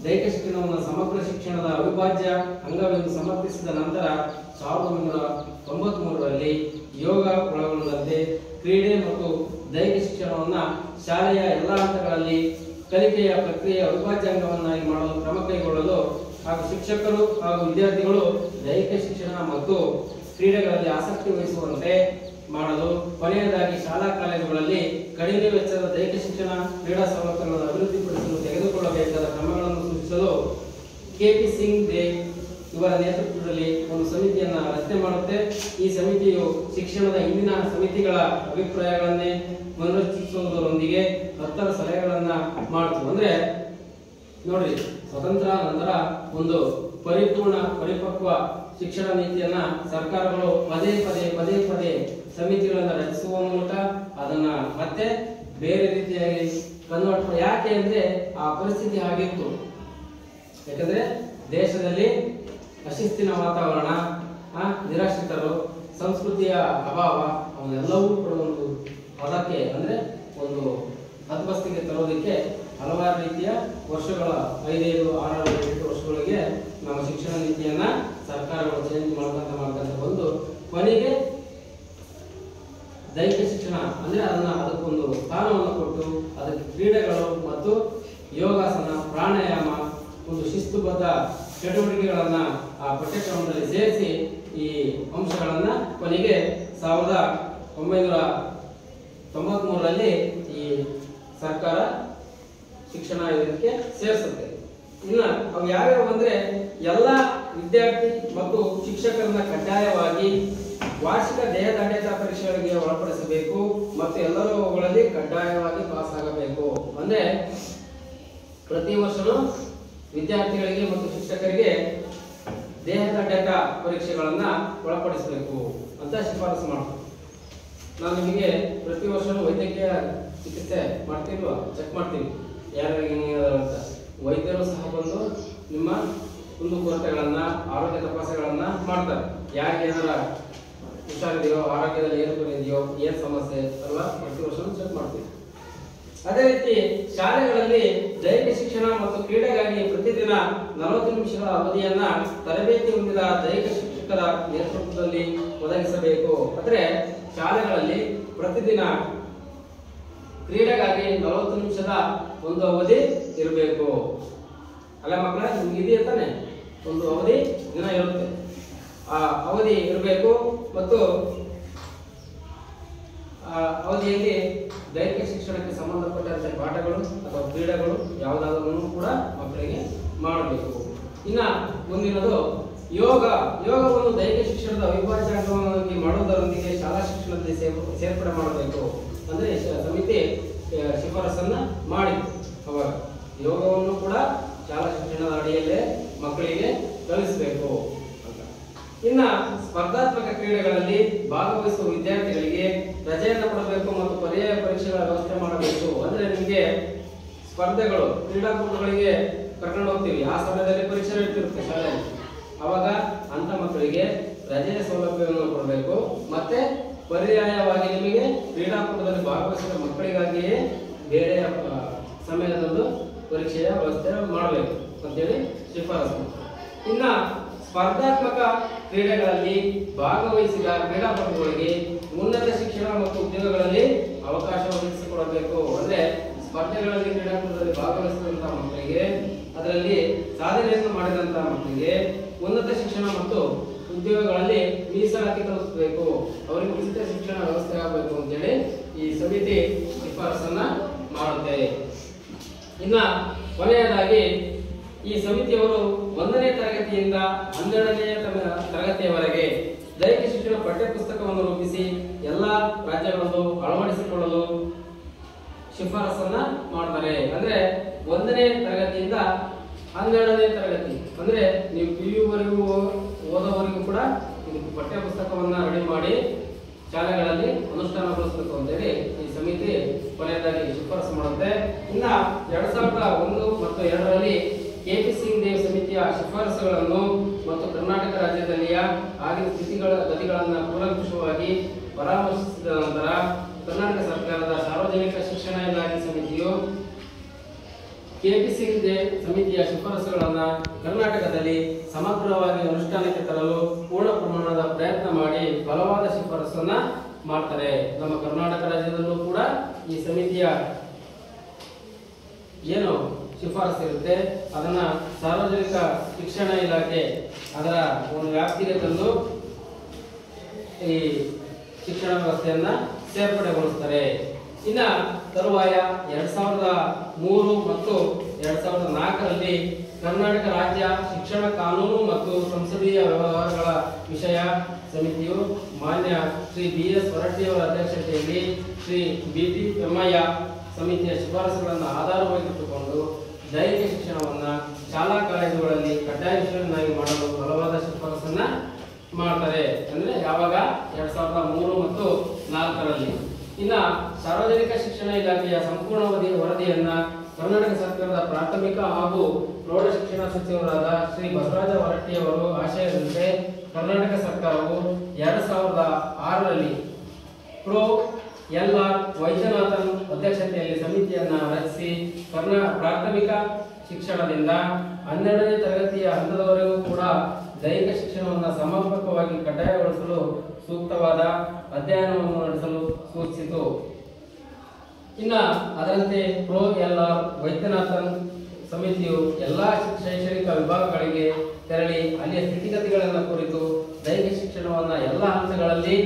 ದೈಹಿಕ ಶಿಕ್ಷಣವನ್ನು ಸಮಗ್ರ ಶಿಕ್ಷಣದ ಅವಿಭಾಜ್ಯ ಅಂಗವೆಂದು ಸಮರ್ಥಿಸಿದ ನಂತರ 1993ರಲ್ಲಿ ಯೋಗ ಒಳಗೊಂಡಂತೆ ಕ್ರೀಡೆ ಮತ್ತು ದೈಹಿಕ ಶಿಕ್ಷಣವನ್ನ ಶಾಲೆಯ ಎಲ್ಲಾ ಹಂತಗಳಲ್ಲಿ ಕಲಿಕೆಯ ಪ್ರಕ್ರಿಯೆಯ ಅವಿಭಾಜ್ಯ ಅಂಗವನ್ನಾಗಿ ಮಾಡಲು ಕ್ರಮ ಕೈಗೊಳ್ಳಲು ಹಾಗೂ ಶಿಕ್ಷಕರು ಹಾಗೂ ವಿದ್ಯಾರ್ಥಿಗಳು ದೈಹಿಕ ಶಿಕ್ಷಣ ಮತ್ತು ಕ್ರೀಡೆಗಳಲ್ಲಿ ಆಸಕ್ತಿ ವಹಿಸುವಂತೆ ಮಾಡಲು ಕೊನೆಯದಾಗಿ ಶಾಲಾ ಕಾಲೇಜುಗಳಲ್ಲಿ ಕಡಿಮೆ ವೆಚ್ಚದ ದೈಹಿಕ ಶಿಕ್ಷಣ ಕ್ರೀಡಾ ಸೌಲಭ್ಯಗಳನ್ನು ಅಭಿವೃದ್ಧಿಪಡಿಸಲು ತೆಗೆದುಕೊಳ್ಳಬೇಕಾದ ಕ್ರಮಗಳನ್ನು ಸೂಚಿಸಲು KP ಸಿಂಗ್ ದೇವ್ ಇವರ ನೇತೃತ್ವದಲ್ಲಿ ಒಂದು ಸಮಿತಿಯನ್ನ ರಚನೆ ಮಾಡುತ್ತೆ. ಈ ಸಮಿತಿಯು ಶಿಕ್ಷಣದ ಹಿಂದಿನ ಸಮಿತಿಗಳ ಅಭಿಪ್ರಾಯಗಳನ್ನೇ ಪುನರುಚ್ಚರಿಸುವುದರೊಂದಿಗೆ 10 ಸಲಹೆಗಳನ್ನ ಮಾಡ್ತು. ಅಂದ್ರೆ ನೋಡ್ರಿ, ಸ್ವತಂತ್ರ ನಂತರ ಒಂದು ಪರಿಪಕ್ವ ಶಿಕ್ಷಣ ನೀತಿಯನ್ನ ಸರ್ಕಾರಗಳು ಪದೇ ಪದೇ ಸಮಿತಿಗಳನ್ನ ರಚಿಸುವ ಮೂಲಕ ಅದನ್ನ ಮತ್ತೆ ಬೇರೆ ರೀತಿಯಾಗಿ ಕನ್ವರ್ಟ್. ಯಾಕೆ ಅಂದ್ರೆ ಆ ಪರಿಸ್ಥಿತಿ ಆಗಿತ್ತು. ಯಾಕಂದ್ರೆ ದೇಶದಲ್ಲಿ ಅಶಿಸ್ತಿನ ವಾತಾವರಣ, ನಿರಾಶ್ರಿತರು, ಸಂಸ್ಕೃತಿಯ ಅಭಾವ ಅವನ್ನೆಲ್ಲವೂ ಕೂಡ ಒಂದು ಪದಕ್ಕೆ ಅಂದ್ರೆ ಒಂದು ಹದ್ಬಸ್ತಿಗೆ ತರೋದಕ್ಕೆ ಹಲವಾರು ರೀತಿಯ ವರ್ಷಗಳ 5, 6, 8 ವರ್ಷಗಳಿಗೆ ನಮ್ಮ ಶಿಕ್ಷಣ ನೀತಿಯನ್ನ ಸರ್ಕಾರಗಳು ಚೇಂಜ್ ಮಾಡ್ಕೊಂತ ಬಂದು ಕೊನೆಗೆ ದೈಹಿಕ ಶಿಕ್ಷಣ ಅಂದ್ರೆ ಅದಕ್ಕೊಂದು ಸ್ಥಾನವನ್ನು ಕೊಟ್ಟು ಅದಕ್ಕೆ ಕ್ರೀಡೆಗಳು ಮತ್ತು ಯೋಗಾಸನ, ಪ್ರಾಣಾಯಾಮ, ಒಂದು ಶಿಸ್ತುಬದ್ಧ ಚಟುವಟಿಕೆಗಳನ್ನ ಆ ಪಠ್ಯಕ್ರಮದಲ್ಲಿ ಸೇರಿಸಿ ಈ ಅಂಶಗಳನ್ನ ಕೊನೆಗೆ 1993ರಲ್ಲಿ ಈ ಸರ್ಕಾರ ಶಿಕ್ಷಣ ಇದಕ್ಕೆ ಸೇರಿಸುತ್ತೆ. ಇನ್ನು ಅವು ಯಾವ್ಯಾವ ಅಂದ್ರೆ ಎಲ್ಲ ವಿದ್ಯಾರ್ಥಿ ಮತ್ತು ಶಿಕ್ಷಕರನ್ನ ಕಡ್ಡಾಯವಾಗಿ ವಾರ್ಷಿಕ ದೇಹದಾಢ್ಯತಾ ಪರೀಕ್ಷೆಗಳಿಗೆ ಒಳಪಡಿಸಬೇಕು ಮತ್ತು ಎಲ್ಲರೂ ಅವುಗಳಲ್ಲಿ ಕಡ್ಡಾಯವಾಗಿ ಪಾಸ್ ಆಗಬೇಕು. ಅಂದ್ರೆ ಪ್ರತಿ ವರ್ಷನೂ ವಿದ್ಯಾರ್ಥಿಗಳಿಗೆ ಮತ್ತು ಶಿಕ್ಷಕರಿಗೆ ದೇಹದಾಢ್ಯತಾ ಪರೀಕ್ಷೆಗಳನ್ನ ಒಳಪಡಿಸಬೇಕು ಅಂತ ಶಿಫಾರಸು ಮಾಡ್ತಾರೆ. ನಾನು ನಿಮಗೆ ಪ್ರತಿ ವರ್ಷನೂ ವೈದ್ಯಕೀಯ ಚಿಕಿತ್ಸೆ ಮಾಡ್ತಿಲ್ವಾ, ಚೆಕ್ ಮಾಡ್ತೀವಿ ಯಾರಿಗೆ ಅಂತ. ವೈದ್ಯರು ಸಹ ಬಂದು ನಿಮ್ಮ ಕುಂದುಕೊರತೆಗಳನ್ನ, ಆರೋಗ್ಯ ತಪಾಸಣೆಗಳನ್ನ ಮಾಡ್ತಾರೆ. ಯಾರಿಗೆ ಏನಾರ ಹುಷಾರಿದೆಯೋ, ಆರೋಗ್ಯದಲ್ಲಿ ಏರುಪೇರು ಇದೆಯೋ, ಏನ್ ಸಮಸ್ಯೆ ಅಲ್ವಾ, ಪ್ರತಿ ವರ್ಷನೂ ಚೆಕ್ ಮಾಡ್ತೀವಿ. ಅದೇ ರೀತಿ ಶಾಲೆಗಳಲ್ಲಿ ದೈಹಿಕ ಶಿಕ್ಷಣ ಮತ್ತು ಕ್ರೀಡೆಗಾಗಿ ಪ್ರತಿದಿನ 40 ನಿಮಿಷಗಳ ಅವಧಿಯನ್ನ ತರಬೇತಿ ಹೊಂದಿದ ದೈಹಿಕ ಶಿಕ್ಷಕರ ನೇತೃತ್ವದಲ್ಲಿ ಒದಗಿಸಬೇಕು. ಅಂದ್ರೆ ಶಾಲೆಗಳಲ್ಲಿ ಪ್ರತಿದಿನ ಕ್ರೀಡೆಗಾಗಿ 40 ನಿಮಿಷದ ಒಂದು ಅವಧಿ ಇರಬೇಕು. ಅಲ್ಲ ಮಕ್ಕಳ, ನಿಮ್ಗೆ ಇದೆಯಾ ತಾನೆ, ಒಂದು ಅವಧಿ ದಿನ ಇರುತ್ತೆ, ಆ ಅವಧಿ ಇರಬೇಕು. ಮತ್ತು ಆ ಅವಧಿಯಲ್ಲಿ ದೈಹಿಕ ಶಿಕ್ಷಣಕ್ಕೆ ಸಂಬಂಧಪಟ್ಟಂತೆ ಪಾಠಗಳು ಅಥವಾ ಕ್ರೀಡೆಗಳು ಯಾವುದಾದ್ರೂ ಕೂಡ ಮಕ್ಕಳಿಗೆ ಮಾಡಬೇಕು. ಇನ್ನ ಮುಂದಿನದು ಯೋಗವನ್ನು ದೈಹಿಕ ಶಿಕ್ಷಣದ ಅವಿಭಾಜ್ಯ ಅಂಗವಾಗಿ ಮಾಡುವುದರೊಂದಿಗೆ ಶಾಲಾ ಶಿಕ್ಷಣದಲ್ಲಿ ಸೇರ್ಪಡೆ ಮಾಡಬೇಕು ಅಂದ್ರೆ ಸಮಿತಿ ಶಿಫಾರಸನ್ನ ಮಾಡಿತ್ತು. ಅವಾಗ ಯೋಗವನ್ನು ಕೂಡ ಶಾಲಾ ಶಿಕ್ಷಣದ ಅಡಿಯಲ್ಲೇ ಮಕ್ಕಳಿಗೆ ಕಲಿಸಬೇಕು ಅಂತ. ಇನ್ನ ಸ್ಪರ್ಧಾತ್ಮಕ ಕ್ರೀಡೆಗಳಲ್ಲಿ ಭಾಗವಹಿಸುವ ವಿದ್ಯಾರ್ಥಿಗಳಿಗೆ ರಜೆಯನ್ನು ಕೊಡಬೇಕು ಮತ್ತು ಪರ್ಯಾಯ ಪರೀಕ್ಷೆಗಳ ವ್ಯವಸ್ಥೆ ಮಾಡಬೇಕು. ಅಂದ್ರೆ ನಿಮಗೆ ಸ್ಪರ್ಧೆಗಳು, ಕ್ರೀಡಾಕೂಟಗಳಿಗೆ ಕರ್ಕೊಂಡು ಹೋಗ್ತೀವಿ, ಆ ಸಮಯದಲ್ಲಿ ಪರೀಕ್ಷೆ ನಡೀತಿರುತ್ತೆ ಶಾಲೆಯಲ್ಲಿ. ಅವಾಗ ಅಂತ ಮಕ್ಕಳಿಗೆ ರಜೆಯ ಸೌಲಭ್ಯವನ್ನು ಕೊಡಬೇಕು. ಮತ್ತೆ ಪರ್ಯಾಯವಾಗಿ ನಿಮಗೆ ಕ್ರೀಡಾಕೂಟದಲ್ಲಿ ಭಾಗವಹಿಸಿದ ಮಕ್ಕಳಿಗಾಗಿಯೇ ಬೇರೆ ಸಮಯದಂದು ಪರೀಕ್ಷೆಯ ವ್ಯವಸ್ಥೆ ಮಾಡಬೇಕು ಅಂತೇಳಿ ಶಿಫಾರಸು. ಇನ್ನ ಸ್ಪರ್ಧಾತ್ಮಕ ಕ್ರೀಡೆಗಳಲ್ಲಿ ಭಾಗವಹಿಸಿದ ಕ್ರೀಡಾಪಟುಗಳಿಗೆ ಉನ್ನತ ಶಿಕ್ಷಣ ಮತ್ತು ಉದ್ಯೋಗಗಳಲ್ಲಿ ಅವಕಾಶ ಒದಗಿಸಿಕೊಡಬೇಕು. ಅಂದ್ರೆ ಸ್ಪರ್ಧೆಗಳಲ್ಲಿ ಕ್ರೀಡಾಕೂಟದಲ್ಲಿ ಭಾಗವಹಿಸಿದಂತಹ ಮಕ್ಕಳಿಗೆ, ಅದರಲ್ಲಿ ಸಾಧನೆಯನ್ನು ಮಾಡಿದಂತಹ ಮಕ್ಕಳಿಗೆ ಉನ್ನತ ಶಿಕ್ಷಣ ಮತ್ತು ಉದ್ಯೋಗಗಳಲ್ಲಿ ಮೀಸಲಾತಿ ಕಲ್ಪಿಸಬೇಕು, ಅವರಿಗೆ ಉಚಿತ ಶಿಕ್ಷಣ ವ್ಯವಸ್ಥೆ ಆಗಬೇಕು ಅಂತೇಳಿ ಈ ಸಮಿತಿ ಶಿಫಾರಸನ್ನ ಮಾಡುತ್ತೆ. ಇನ್ನ ಕೊನೆಯದಾಗಿ ಈ ಸಮಿತಿಯವರು 1ನೇ ತರಗತಿಯಿಂದ 12ನೇ ತರಗತಿಯವರೆಗೆ ದೈಹಿಕ ಶಿಕ್ಷಣ ಪಠ್ಯಪುಸ್ತಕವನ್ನು ರೂಪಿಸಿ ಎಲ್ಲಾ ರಾಜ್ಯಗಳನ್ನು ಅಳವಡಿಸಿಕೊಳ್ಳಲು ಶಿಫಾರಸನ್ನ ಮಾಡ್ತಾರೆ. ಅಂದ್ರೆ 1ನೇ ತರಗತಿಯಿಂದ 12ನೇ ತರಗತಿ ಅಂದ್ರೆ ನೀವು PU ವರೆಗೂ ಓದೋವರೆಗೂ ಕೂಡ ಪಠ್ಯಪುಸ್ತಕವನ್ನ ರೆಡಿ ಮಾಡಿ ಶಾಲೆಗಳಲ್ಲಿ ಅನುಷ್ಠಾನಗೊಳಿಸಬೇಕು ಅಂತೇಳಿ ಈ ಸಮಿತಿ ಕೊನೆಯದಾಗಿ ಶಿಫಾರಸು ಮಾಡುತ್ತೆ. ಇನ್ನ 2001 ಮತ್ತು 2ರಲ್ಲಿ KP ಸಿಂಗ್ ದೇವ್ ಸಮಿತಿಯ ಶಿಫಾರಸುಗಳನ್ನು ಮತ್ತು ಕರ್ನಾಟಕ ರಾಜ್ಯದಲ್ಲಿಯ ಆಗಿನ ಗತಿಗಳನ್ನು ಕೂಲಂಕುಷವಾಗಿ ಪರಾಮರ್ಶಿಸಿದ ನಂತರ ಕರ್ನಾಟಕ ಸರ್ಕಾರದ ಸಾರ್ವಜನಿಕ ಶಿಕ್ಷಣ ಇಲಾಖೆ ಸಮಿತಿಯು KP ಸಿಂಗ್ ದೇವ್ ಸಮಿತಿಯ ಶಿಫಾರಸುಗಳನ್ನು ಕರ್ನಾಟಕದಲ್ಲಿ ಸಮಗ್ರವಾಗಿ ಅನುಷ್ಠಾನಕ್ಕೆ ತರಲು ಪೂರ್ಣ ಪ್ರಮಾಣದ ಪ್ರಯತ್ನ ಮಾಡಿ ಬಲವಾದ ಶಿಫಾರಸನ್ನ ಮಾಡ್ತಾರೆ. ನಮ್ಮ ಕರ್ನಾಟಕ ರಾಜ್ಯದಲ್ಲೂ ಕೂಡ ಈ ಸಮಿತಿಯ ಏನು ಶಿಫಾರಸು ಇರುತ್ತೆ ಅದನ್ನ ಸಾರ್ವಜನಿಕ ಶಿಕ್ಷಣ ಇಲಾಖೆ ಅದರ ಒಂದು ವ್ಯಾಪ್ತಿಗೆ ತಂದು ಈ ಶಿಕ್ಷಣ ವ್ಯವಸ್ಥೆಯನ್ನ ಸೇರ್ಪಡೆಗೊಳಿಸ್ತಾರೆ. ಇನ್ನ ತರುವಾಯ 2003 ಮತ್ತು 2004ರಲ್ಲಿ ಕರ್ನಾಟಕ ರಾಜ್ಯ ಶಿಕ್ಷಣ ಕಾನೂನು ಮತ್ತು ಸಂಸದೀಯ ವ್ಯವಹಾರಗಳ ವಿಷಯ ಸಮಿತಿಯು ಮಾನ್ಯ ಶ್ರೀ BS ಹೊರಟ್ಟಿಯವರ ಅಧ್ಯಕ್ಷತೆಯಲ್ಲಿ ಶ್ರೀ BT ತಿಮ್ಮಯ್ಯ ಸಮಿತಿಯ ಶಿಫಾರಸುಗಳನ್ನು ಆಧಾರವಾಗಿಟ್ಟುಕೊಂಡು ದೈಹಿಕ ಶಿಕ್ಷಣವನ್ನ ಶಾಲಾ ಕಾಲೇಜುಗಳಲ್ಲಿ ಕಡ್ಡಾಯ ವಿಷಯವನ್ನಾಗಿ ಮಾಡಲು ಬಲವಾದ ಶಿಫಾರಸನ್ನ ಮಾಡ್ತಾರೆ. ಅಂದ್ರೆ ಯಾವಾಗ 2003 ಮತ್ತು 4ರಲ್ಲಿ. ಇನ್ನ ಸಾರ್ವಜನಿಕ ಶಿಕ್ಷಣ ಇಲಾಖೆಯ ಸಂಪೂರ್ಣ ವರದಿಯನ್ನ ಕರ್ನಾಟಕ ಸರ್ಕಾರದ ಪ್ರಾಥಮಿಕ ಹಾಗೂ ಪ್ರೌಢ ಶಿಕ್ಷಣ ಸಚಿವರಾದ ಶ್ರೀ ಬಸವರಾಜ ಹೊರಟ್ಟಿಯವರು ಆಶಯದಂತೆ ಕರ್ನಾಟಕ ಸರ್ಕಾರವು 2006ರಲ್ಲಿ ಪ್ರೊ LR ವೈದ್ಯನಾಥನ್ ಅಧ್ಯಕ್ಷತೆಯಲ್ಲಿ ಸಮಿತಿಯನ್ನ ರಚಿಸಿ ಪ್ರಾಥಮಿಕ ಶಿಕ್ಷಣದಿಂದ 12ನೇ ತರಗತಿಯ ಹಂತದವರೆಗೂ ಕೂಡ ದೈಹಿಕ ಶಿಕ್ಷಣವನ್ನು ಸಮರ್ಪಕವಾಗಿ ಕಡ್ಡಾಯಗೊಳಿಸಲು ಸೂಕ್ತವಾದ ಅಧ್ಯಯನವನ್ನು ನಡೆಸಲು ಸೂಚಿಸಿತು. ಇನ್ನ ಅದರಂತೆ ಪ್ರೊ LR ವೈದ್ಯನಾಥನ್ ಸಮಿತಿಯು ಎಲ್ಲಾ ಶೈಕ್ಷಣಿಕ ವಿಭಾಗಗಳಿಗೆ ತೆರಳಿ ಅಲ್ಲಿಯ ಸ್ಥಿತಿಗತಿಗಳನ್ನು ಕುರಿತು ದೈಹಿಕ ಶಿಕ್ಷಣವನ್ನು ಎಲ್ಲ ಹಂತಗಳಲ್ಲಿ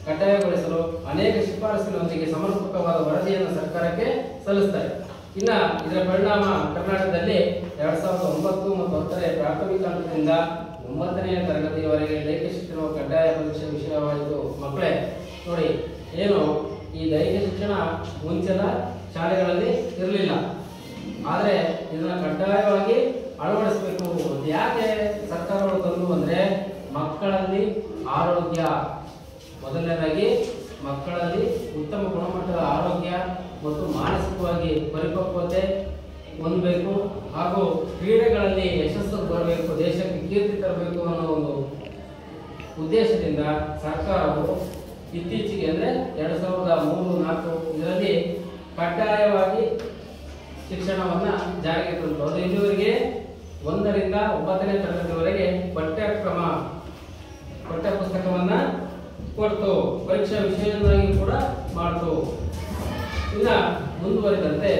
ಕಡ್ಡಾಯಗೊಳಿಸಲು ಅನೇಕ ಶಿಫಾರಸಿನೊಂದಿಗೆ ಸಮರ್ಪಕವಾದ ವರದಿಯನ್ನು ಸರ್ಕಾರಕ್ಕೆ ಸಲ್ಲಿಸುತ್ತಾರೆ. ಇನ್ನ ಇದರ ಪರಿಣಾಮ ಕರ್ನಾಟಕದಲ್ಲಿ 2009 ಮತ್ತು 10ರ ಪ್ರಾಥಮಿಕ ಹಂತದಿಂದ 9ನೇ ತರಗತಿಯವರೆಗೆ ದೈಹಿಕ ಶಿಕ್ಷಣವು ಕಡ್ಡಾಯ ಪರೀಕ್ಷೆ ವಿಷಯವಾಯಿತು. ಮಕ್ಕಳೇ ನೋಡಿ, ಏನು ಈ ದೈಹಿಕ ಶಿಕ್ಷಣ ಮುಂಚಿನ ಶಾಲೆಗಳಲ್ಲಿ ಇರಲಿಲ್ಲ, ಆದರೆ ಇದನ್ನ ಕಡ್ಡಾಯವಾಗಿ ಅಳವಡಿಸಬೇಕು. ಯಾಕೆ ಸರ್ಕಾರಗಳು ತಂದು ಅಂದ್ರೆ ಮಕ್ಕಳಲ್ಲಿ ಆರೋಗ್ಯ, ಮೊದಲನೇದಾಗಿ ಮಕ್ಕಳಲ್ಲಿ ಉತ್ತಮ ಗುಣಮಟ್ಟದ ಆರೋಗ್ಯ ಮತ್ತು ಮಾನಸಿಕವಾಗಿ ಪರಿಪಕ್ವತೆ ಹೊಂದಬೇಕು, ಹಾಗೂ ಕ್ರೀಡೆಗಳಲ್ಲಿ ಯಶಸ್ಸು ಬರಬೇಕು, ದೇಶಕ್ಕೆ ಕೀರ್ತಿ ತರಬೇಕು ಅನ್ನೋ ಒಂದು ಉದ್ದೇಶದಿಂದ ಸರ್ಕಾರವು ಇತ್ತೀಚೆಗೆ ಅಂದ್ರೆ 2003-4 ಇದರಲ್ಲಿ ಕಡ್ಡಾಯವಾಗಿ ಶಿಕ್ಷಣವನ್ನ ಜಾರಿಗೆ ತಂತು. ಅದು ಇಲ್ಲಿವರೆಗೆ 1ರಿಂದ 9ನೇ ತರಗತಿವರೆಗೆ ಪಠ್ಯಪುಸ್ತಕವನ್ನ ಕೊಡ್ತು, ಪರೀಕ್ಷಾ ವಿಷಯವನ್ನಾಗಿ ಕೂಡ ಮಾಡ್ತು. ಇನ್ನ ಮುಂದುವರಿದಂತೆ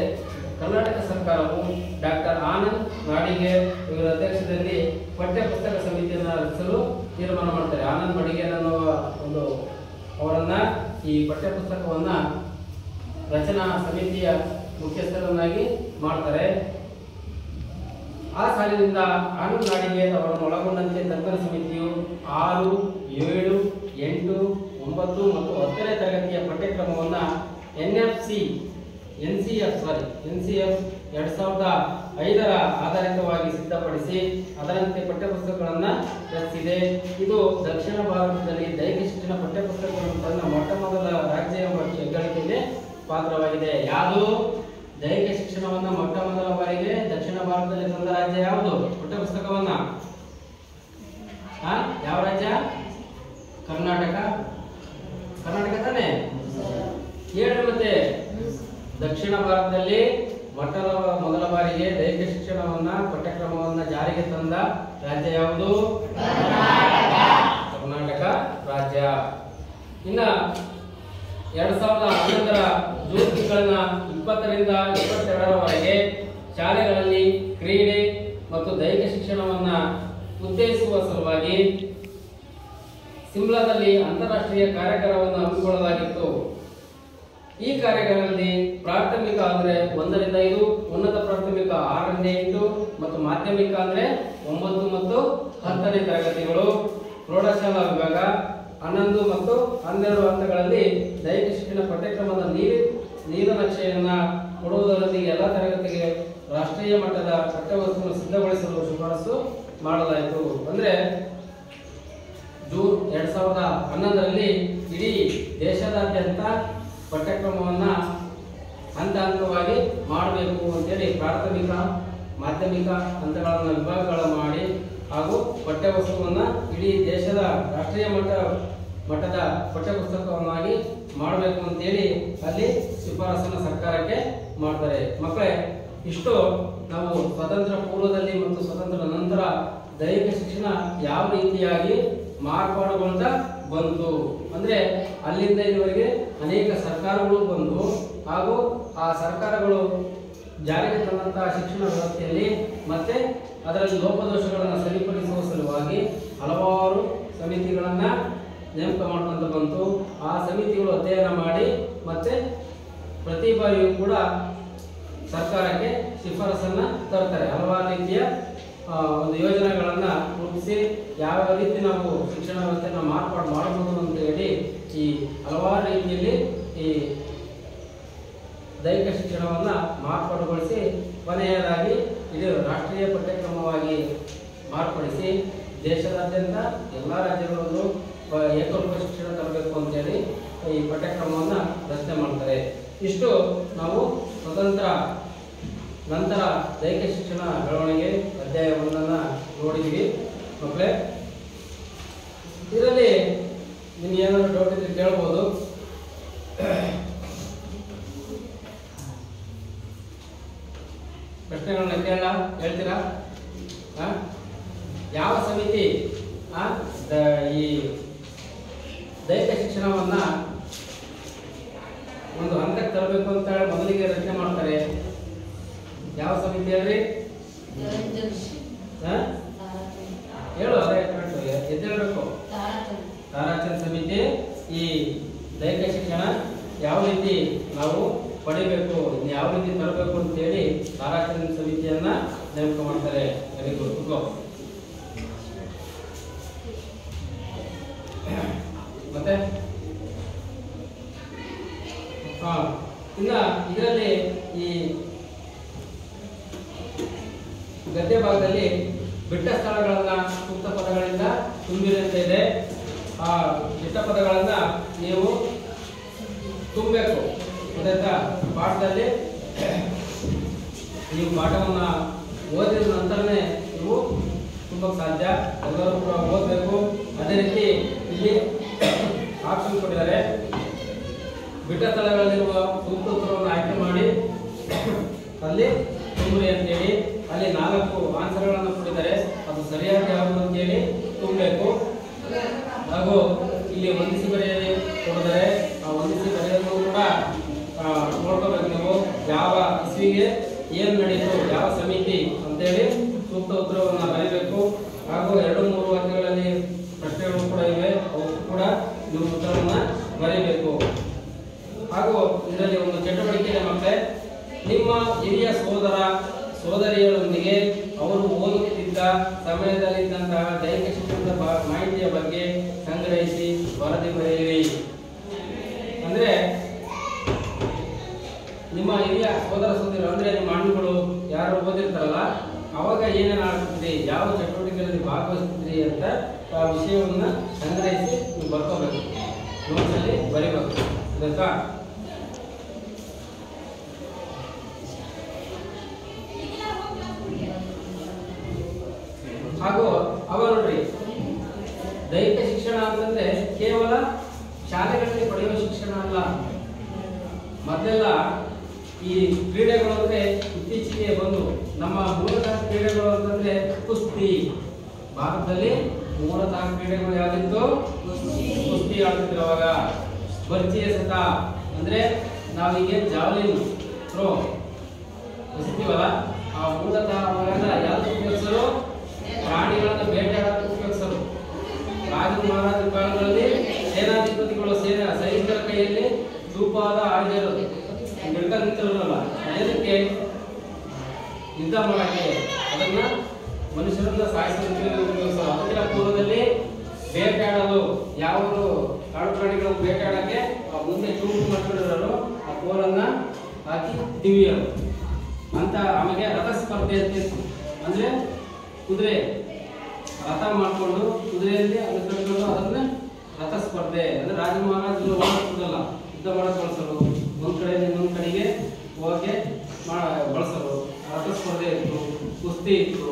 ಕರ್ನಾಟಕ ಸರ್ಕಾರವು ಡಾಕ್ಟರ್ ಆನಂದ್ ನಾಡಿಗೇರ್ ಇವರ ಅಧ್ಯಕ್ಷತೆಯಲ್ಲಿ ಪಠ್ಯಪುಸ್ತಕ ಸಮಿತಿಯನ್ನು ರಚಿಸಲು ತೀರ್ಮಾನ ಮಾಡ್ತಾರೆ. ಆನಂದ್ ನಾಡಿಗೇರ್ ಅನ್ನುವ ಒಂದು ಅವರನ್ನ ಈ ಪಠ್ಯಪುಸ್ತಕವನ್ನ ರಚನಾ ಸಮಿತಿಯ ಮುಖ್ಯಸ್ಥರನ್ನಾಗಿ ಮಾಡ್ತಾರೆ. ಆ ಸಾಲಿನಿಂದ ಆನಂದ್ ನಾಡಿಗೇರ್ ಅವರನ್ನು ಒಳಗೊಂಡಂತೆ ತಜ್ಞರ ಸಮಿತಿಯು 6, 7, 8, 9 ಮತ್ತು 10ನೇ ತರಗತಿಯ ಪಠ್ಯಕ್ರಮವನ್ನ NCF 2005ರ ಆಧಾರಿತವಾಗಿ ಸಿದ್ಧಪಡಿಸಿ ಅದರಂತೆ ಪಠ್ಯಪುಸ್ತಕಗಳನ್ನು ರಚಿಸಿದೆ. ಇದು ದಕ್ಷಿಣ ಭಾರತದಲ್ಲಿ ದೈಹಿಕ ಶಿಕ್ಷಣ ಪಠ್ಯಪುಸ್ತಕಗಳನ್ನು ತನ್ನ ಮೊಟ್ಟಮೊದಲ ರಾಜ್ಯ ಎಂಬ ಹೆಗ್ಗಳಿಕೆಗೆ ಪಾತ್ರವಾಗಿದೆ. ಯಾವುದು ದೈಹಿಕ ಶಿಕ್ಷಣವನ್ನು ಮೊಟ್ಟಮೊದಲ ಬಾರಿಗೆ ದಕ್ಷಿಣ ಭಾರತದಲ್ಲಿ ತಂದ ರಾಜ್ಯ ಯಾವುದು ಪಠ್ಯಪುಸ್ತಕವನ್ನ? ಯಾವ ರಾಜ್ಯ? ಕರ್ನಾಟಕ. ಕರ್ನಾಟಕ ತಾನೇ? ಹೇಳಿ ಮತ್ತೆ. ದಕ್ಷಿಣ ಭಾರತದಲ್ಲಿ ಮೊದಲ ಬಾರಿಗೆ ದೈಹಿಕ ಶಿಕ್ಷಣವನ್ನ ಪಠ್ಯಕ್ರಮವನ್ನ ಜಾರಿಗೆ ತಂದ ರಾಜ್ಯ ಯಾವುದು? ಕರ್ನಾಟಕ ರಾಜ್ಯ. ಇನ್ನ 2011ರ ಜೂನ್ ತಿಂಗಳಿನ 20ರಿಂದ 22ರವರೆಗೆ ಶಾಲೆಗಳಲ್ಲಿ ಕ್ರೀಡೆ ಮತ್ತು ದೈಹಿಕ ಶಿಕ್ಷಣವನ್ನ ಉತ್ತೇಜಿಸುವ ಸಲುವಾಗಿ ಸಿಮ್ಲಾದಲ್ಲಿ ಅಂತಾರಾಷ್ಟ್ರೀಯ ಕಾರ್ಯಾಗಾರವನ್ನು ಹಮ್ಮಿಕೊಳ್ಳಲಾಗಿತ್ತು. ಈ ಕಾರ್ಯಾಗಾರದಲ್ಲಿ ಪ್ರಾಥಮಿಕ ಅಂದ್ರೆ 1ರಿಂದ 5, ಉನ್ನತ ಪ್ರಾಥಮಿಕ 6ರಿಂದ 8 ಮತ್ತು ಮಾಧ್ಯಮಿಕ ಅಂದ್ರೆ 9 ಮತ್ತು 10ನೇ ತರಗತಿಗಳು, ಪ್ರೌಢಶಾಲಾ ವಿಭಾಗ 11 ಮತ್ತು 12 ಹಂತಗಳಲ್ಲಿ ದೈಹಿಕ ಶಿಕ್ಷಣ ಪಠ್ಯಕ್ರಮದ ನೀಲನಕ್ಷೆಯನ್ನ ಕೊಡುವುದರೊಂದಿಗೆ ಎಲ್ಲ ತರಗತಿಗೆ ರಾಷ್ಟ್ರೀಯ ಮಟ್ಟದ ಪಠ್ಯವಸ್ತುವನ್ನು ಸಿದ್ಧಗೊಳಿಸಲು ಶಿಫಾರಸು ಮಾಡಲಾಯಿತು. ಅಂದ್ರೆ ಜೂನ್ 2011ರಲ್ಲಿ ಇಡೀ ದೇಶದಾದ್ಯಂತ ಪಠ್ಯಕ್ರಮವನ್ನ ಹಂತವಾಗಿ ಮಾಡಬೇಕು ಅಂತೇಳಿ ಪ್ರಾಥಮಿಕ ಮಾಧ್ಯಮಿಕ ಹಂತಗಳನ್ನು ವಿಭಾಗಗಳ ಮಾಡಿ ಹಾಗೂ ಪಠ್ಯವಸ್ತುವನ್ನ ಇಡೀ ದೇಶದ ರಾಷ್ಟ್ರೀಯ ಮಟ್ಟದ ಪಠ್ಯಪುಸ್ತಕವನ್ನಾಗಿ ಮಾಡಬೇಕು ಅಂತೇಳಿ ಅಲ್ಲಿ ಶಿಫಾರಸನ್ನು ಸರ್ಕಾರಕ್ಕೆ ಮಾಡ್ತಾರೆ. ಮಕ್ಕಳೇ, ಇಷ್ಟು ನಾವು ಸ್ವತಂತ್ರ ಪೂರ್ವದಲ್ಲಿ ಮತ್ತು ಸ್ವತಂತ್ರ ನಂತರ ದೈಹಿಕ ಶಿಕ್ಷಣ ಯಾವ ರೀತಿಯಾಗಿ ಮಾರ್ಪಾಡುಗೊಳ್ತಾ ಬಂತು ಅಂದ್ರೆ ಅಲ್ಲಿಂದ ಇದುವರೆಗೆ ಅನೇಕ ಸರ್ಕಾರಗಳು ಬಂದು ಹಾಗೂ ಆ ಸರ್ಕಾರಗಳು ಜಾರಿಗೆ ತಂದಂತಹ ಶಿಕ್ಷಣ ವ್ಯವಸ್ಥೆಯಲ್ಲಿ ಮತ್ತೆ ಅದರಲ್ಲಿ ಲೋಪದೋಷಗಳನ್ನು ಸರಿಪಡಿಸುವ ಸಲುವಾಗಿ ಹಲವಾರು ಸಮಿತಿಗಳನ್ನ ನೇಮಕ ಮಾಡ್ಕೊಂತ ಬಂತು. ಆ ಸಮಿತಿಗಳು ಅಧ್ಯಯನ ಮಾಡಿ ಮತ್ತೆ ಪ್ರತಿ ಬಾರಿಯೂ ಕೂಡ ಸರ್ಕಾರಕ್ಕೆ ಶಿಫಾರಸನ್ನ ತರ್ತಾರೆ. ಹಲವಾರು ರೀತಿಯ ಒಂದು ಯೋಜನೆಗಳನ್ನ ರೂಪಿಸಿ ಯಾವ ರೀತಿ ನಾವು ಶಿಕ್ಷಣ ವ್ಯವಸ್ಥೆಯನ್ನು ಮಾರ್ಪಾಡು ಮಾಡಬಹುದು ಅಂತ ಹೇಳಿ ಈ ಹಲವಾರು ರೀತಿಯಲ್ಲಿ ಈ ದೈಹಿಕ ಶಿಕ್ಷಣವನ್ನ ಮಾರ್ಪಾಡುಗೊಳಿಸಿ ಕೊನೆಯದಾಗಿ ಇಡೀ ರಾಷ್ಟ್ರೀಯ ಪಠ್ಯಕ್ರಮವಾಗಿ ಮಾರ್ಪಡಿಸಿ ದೇಶದಾದ್ಯಂತ ಎಲ್ಲ ರಾಜ್ಯಗಳಲ್ಲೂ ಏಕರೂಪ ಶಿಕ್ಷಣ ತರಬೇಕು ಅಂತೇಳಿ ಈ ಪಠ್ಯಕ್ರಮವನ್ನ ರಚನೆ ಮಾಡ್ತಾರೆ. ಇಷ್ಟು ನಾವು ಸ್ವತಂತ್ರ ನಂತರ ದೈಹಿಕ ಶಿಕ್ಷಣ ಬೆಳವಣಿಗೆ ಅಧ್ಯಾಯ 1 ನೋಡಿದ್ವಿ. ಮಕ್ಕಳೇ, ಇದರಲ್ಲಿ ನಿಮ್ಗೆ ಏನಾದ್ರು ಡೌಟ್ ಇದ್ರೆ ಕೇಳ್ಬೋದು. ಪ್ರಶ್ನೆಗಳನ್ನ ಕೇಳ ಹೇಳ್ತೀರಾ? ಯಾವ ಸಮಿತಿ ಈ ದೈಹಿಕ ಶಿಕ್ಷಣವನ್ನ ಒಂದು ಹಂತಕ್ಕೆ ತರಬೇಕು ಅಂತ ಹೇಳಿ ಮೊದಲಿಗೆ ರಚನೆ ಮಾಡ್ತಾರೆ? ಯಾವ ಸಮಿತಿ ಹೇಳ್ರಿ? ಹೇಳು, ಅದೇ ಎದ್ದೇಳಬೇಕು. ತಾರಾಚಂದ್ ಸಮಿತಿ ಈ ದೈಹಿಕ ಶಿಕ್ಷಣ ಯಾವ ರೀತಿ ನಾವು ಪಡಿಬೇಕು, ಯಾವ ರೀತಿ ತರಬೇಕು ಅಂತ ಹೇಳಿ ತಾರಾಚಂದ್ ಸಮಿತಿಯನ್ನ ನೇಮಕ ಮಾಡ್ತಾರೆ. Very good. ಮತ್ತೆ ಇನ್ನ ಇದರಲ್ಲಿ ಈ ಗದ್ಯ ಭಾಗದಲ್ಲಿ ಬಿಟ್ಟ ಸ್ಥಳಗಳನ್ನ ಸೂಕ್ತ ಪದಗಳಿಂದ ತುಂಬಿರುವಂತೆ ಇದೆ. ಆ ಬಿಟ್ಟ ಪದಗಳನ್ನ ನೀವು ತುಂಬಬೇಕು. ಗೊತ್ತಾಯ್ತಾ? ಪಾಠದಲ್ಲಿ ನೀವು ಪಾಠವನ್ನ ಓದಿದ ನಂತರನೇ ನೀವು ತುಂಬಕ್ಕೆ ಸಾಧ್ಯ. ಎಲ್ಲರೂ ಕೂಡ ಓದಬೇಕು. ಅದೇ ರೀತಿ ಇಲ್ಲಿ ಆಪ್ಷನ್ ಕೊಟ್ಟಿದ್ದಾರೆ. ಬಿಟ್ಟ ಸ್ಥಳಗಳಲ್ಲಿರುವ ಸೂಕ್ತ ಉತ್ತರವನ್ನು ಆಯ್ಕೆ ಮಾಡಿ ಅಲ್ಲಿ ತುಂಬಿ ಅಂತೇಳಿ ಅಲ್ಲಿ 4 ಆನ್ಸರ್ಗಳನ್ನು ಕೊಟ್ಟಿದ್ದಾರೆ. ಅದು ಸರಿಯಾಗಿ ಯಾವುದು ಅಂತೇಳಿ ತುಂಬಬೇಕು. ಹಾಗೂ ಇಲ್ಲಿ ಹೊಂದಿಸಿ ಬರೆಯಲು ಕೊಡಿದ್ದಾರೆ. ಆ ಹೊಂದಿಸಿ ಬರೆಯೋದು ಕೂಡ ನೋಡ್ಕೋಬೇಕು. ನೀವು ಯಾವ ಇಸ್ವಿಗೆ ಏನು ನಡೀತು, ಯಾವ ಸಮಿತಿ ಅಂತೇಳಿ ಸೂಕ್ತ ಉತ್ತರವನ್ನು ಬರೀಬೇಕು. ಹಾಗೂ 2-3 ವಾಕ್ಯಗಳಲ್ಲಿ ಪ್ರಶ್ನೆಗಳು ಕೂಡ ಇವೆ, ಅವು ಕೂಡ ನೀವು ಉತ್ತರವನ್ನು ಬರೀಬೇಕು. ಹಾಗೂ ಇದರಲ್ಲಿ ಒಂದು ಚಟುವಟಿಕೆ ಇದೆ ಮಕ್ಕಳೇ. ನಿಮ್ಮ ಹಿರಿಯ ಸೋದರಿಯರೊಂದಿಗೆ ಅವರು ಓದುತ್ತಿದ್ದ ಸಮಯದಲ್ಲಿದ್ದಂತಹ ದೈಹಿಕ ಶಿಕ್ಷಣದ ಮಾಹಿತಿಯ ಬಗ್ಗೆ ಸಂಗ್ರಹಿಸಿ ವರದಿ ಬರೆಯಿರಿ. ಅಂದ್ರೆ ನಿಮ್ಮ ಹಿರಿಯ ಸೋದರಿಯರು ಅಂದ್ರೆ ನಿಮ್ಮ ಅಣ್ಣಗಳು ಯಾರು ಓದಿರ್ತಾರಲ್ಲ, ಅವಾಗ ಏನೇನು ಆಗ್ತಿದ್ರಿ, ಯಾವ ಚಟುವಟಿಕೆಗಳಲ್ಲಿ ಭಾಗವಹಿಸ್ತಿದ್ರಿ ಅಂತ ಆ ವಿಷಯವನ್ನ ಸಂಗ್ರಹಿಸಿ ನೀವು ಬರ್ಕೋಬೇಕು, ನೋಟ್ಸಲ್ಲಿ ಬರೀಬೇಕು. ಗೊತ್ತಾ? ಅಂತಂದ್ರೆ ಕೇವಲ ಶಾಲೆಗಳಲ್ಲಿ ಪಡೆಯುವ ಶಿಕ್ಷಣ ಅಲ್ಲ. ಮೊದಲೆಲ್ಲ ಈ ಕ್ರೀಡೆಗಳು ಅಂದ್ರೆ ಇತ್ತೀಚೆಗೆ ಬಂದು ನಮ್ಮ ಮೂಲತಃ ಕ್ರೀಡೆಗಳು ಅಂತಂದ್ರೆ ಕುಸ್ತಿ. ಭಾರತದಲ್ಲಿ ಮೂಲತಃ ಕ್ರೀಡೆಗಳು ಯಾವ್ದಿತ್ತು? ಕುಸ್ತಿ ಆಡ್ತಿದ್ರು ಅವಾಗ. ಬರ್ಚಿ ಎಸೆತ ಅಂದ್ರೆ ನಾವೀಗ ಜಾವ್ಲಿನ್ ಥ್ರೋ ಎಸಿತೀವಲ್ಲ, ಆ ಮೂಲತಃ ಅವಾಗೆಲ್ಲ ಯಾವ್ದು ಉಪಯೋಗಿಸರು? ಪ್ರಾಣಿಗಳನ್ನ ಬೇಟೆಯಾಡೋದಕ್ಕೆ ಉಪಯೋಗಿಸರು. ರಾಜ ಮಹಾರಾಜರ ಕಾಲದಲ್ಲಿ ಸೇನಾಧಿಪತಿಗಳು ಸೈನಿಕರ ಕೈಯಲ್ಲಿ ಚೂಪಾದ ಆಯುಧ ನಿಂತಿರಲ್ಲ, ಏನಕ್ಕೆ? ಯುದ್ಧ ಮಾಡಕ್ಕೆ, ಅದನ್ನ ಮನುಷ್ಯರನ್ನ ಸಾಯಿಸೋದಕ್ಕೆ ಉಪಯೋಗಿಸೋದು. ಅದಕ್ಕಿಂತ ಪೂರ್ವದಲ್ಲಿ ಬೇಟೆಯಾಡಲು, ಯಾವುದು ಕಾಡು ಪ್ರಾಣಿಗಳನ್ನು ಬೇಟೆಯಾಡಕ್ಕೆ ಮುಂದೆ ಚೂಪು ಮಾಡ್ಕೊಂಡಿರೋರು ಆ ಕೋಲನ್ನ ಹಾಕಿ ದಿವ್ಯರು ಅಂತ. ಆಮೇಲೆ ರಥ ಸ್ಪರ್ಧೆ ಅಂತ ಇತ್ತು. ಅಂದ್ರೆ ಕುದುರೆ ರಥ ಮಾಡಿಕೊಂಡು ಕುದುರೆಯಲ್ಲಿ ಅದನ್ನ ರಥ ಸ್ಪರ್ಧೆ ಅಂದ್ರೆ ರಾಜ ಮಹಾರಾಜರು ಓಡಿಸೋದಲ್ಲ, ಯುದ್ಧ ಮಾಡಕ್ ಬಳಸೋರು. ಒಂದ್ ಕಡೆಯಿಂದ ಇನ್ನೊಂದ್ ಕಡೆಗೆ ಹೋಗಕ್ಕೆ ಬಳಸೋರು. ರಥ ಸ್ಪರ್ಧೆ ಇತ್ತು, ಕುಸ್ತಿ ಇತ್ತು.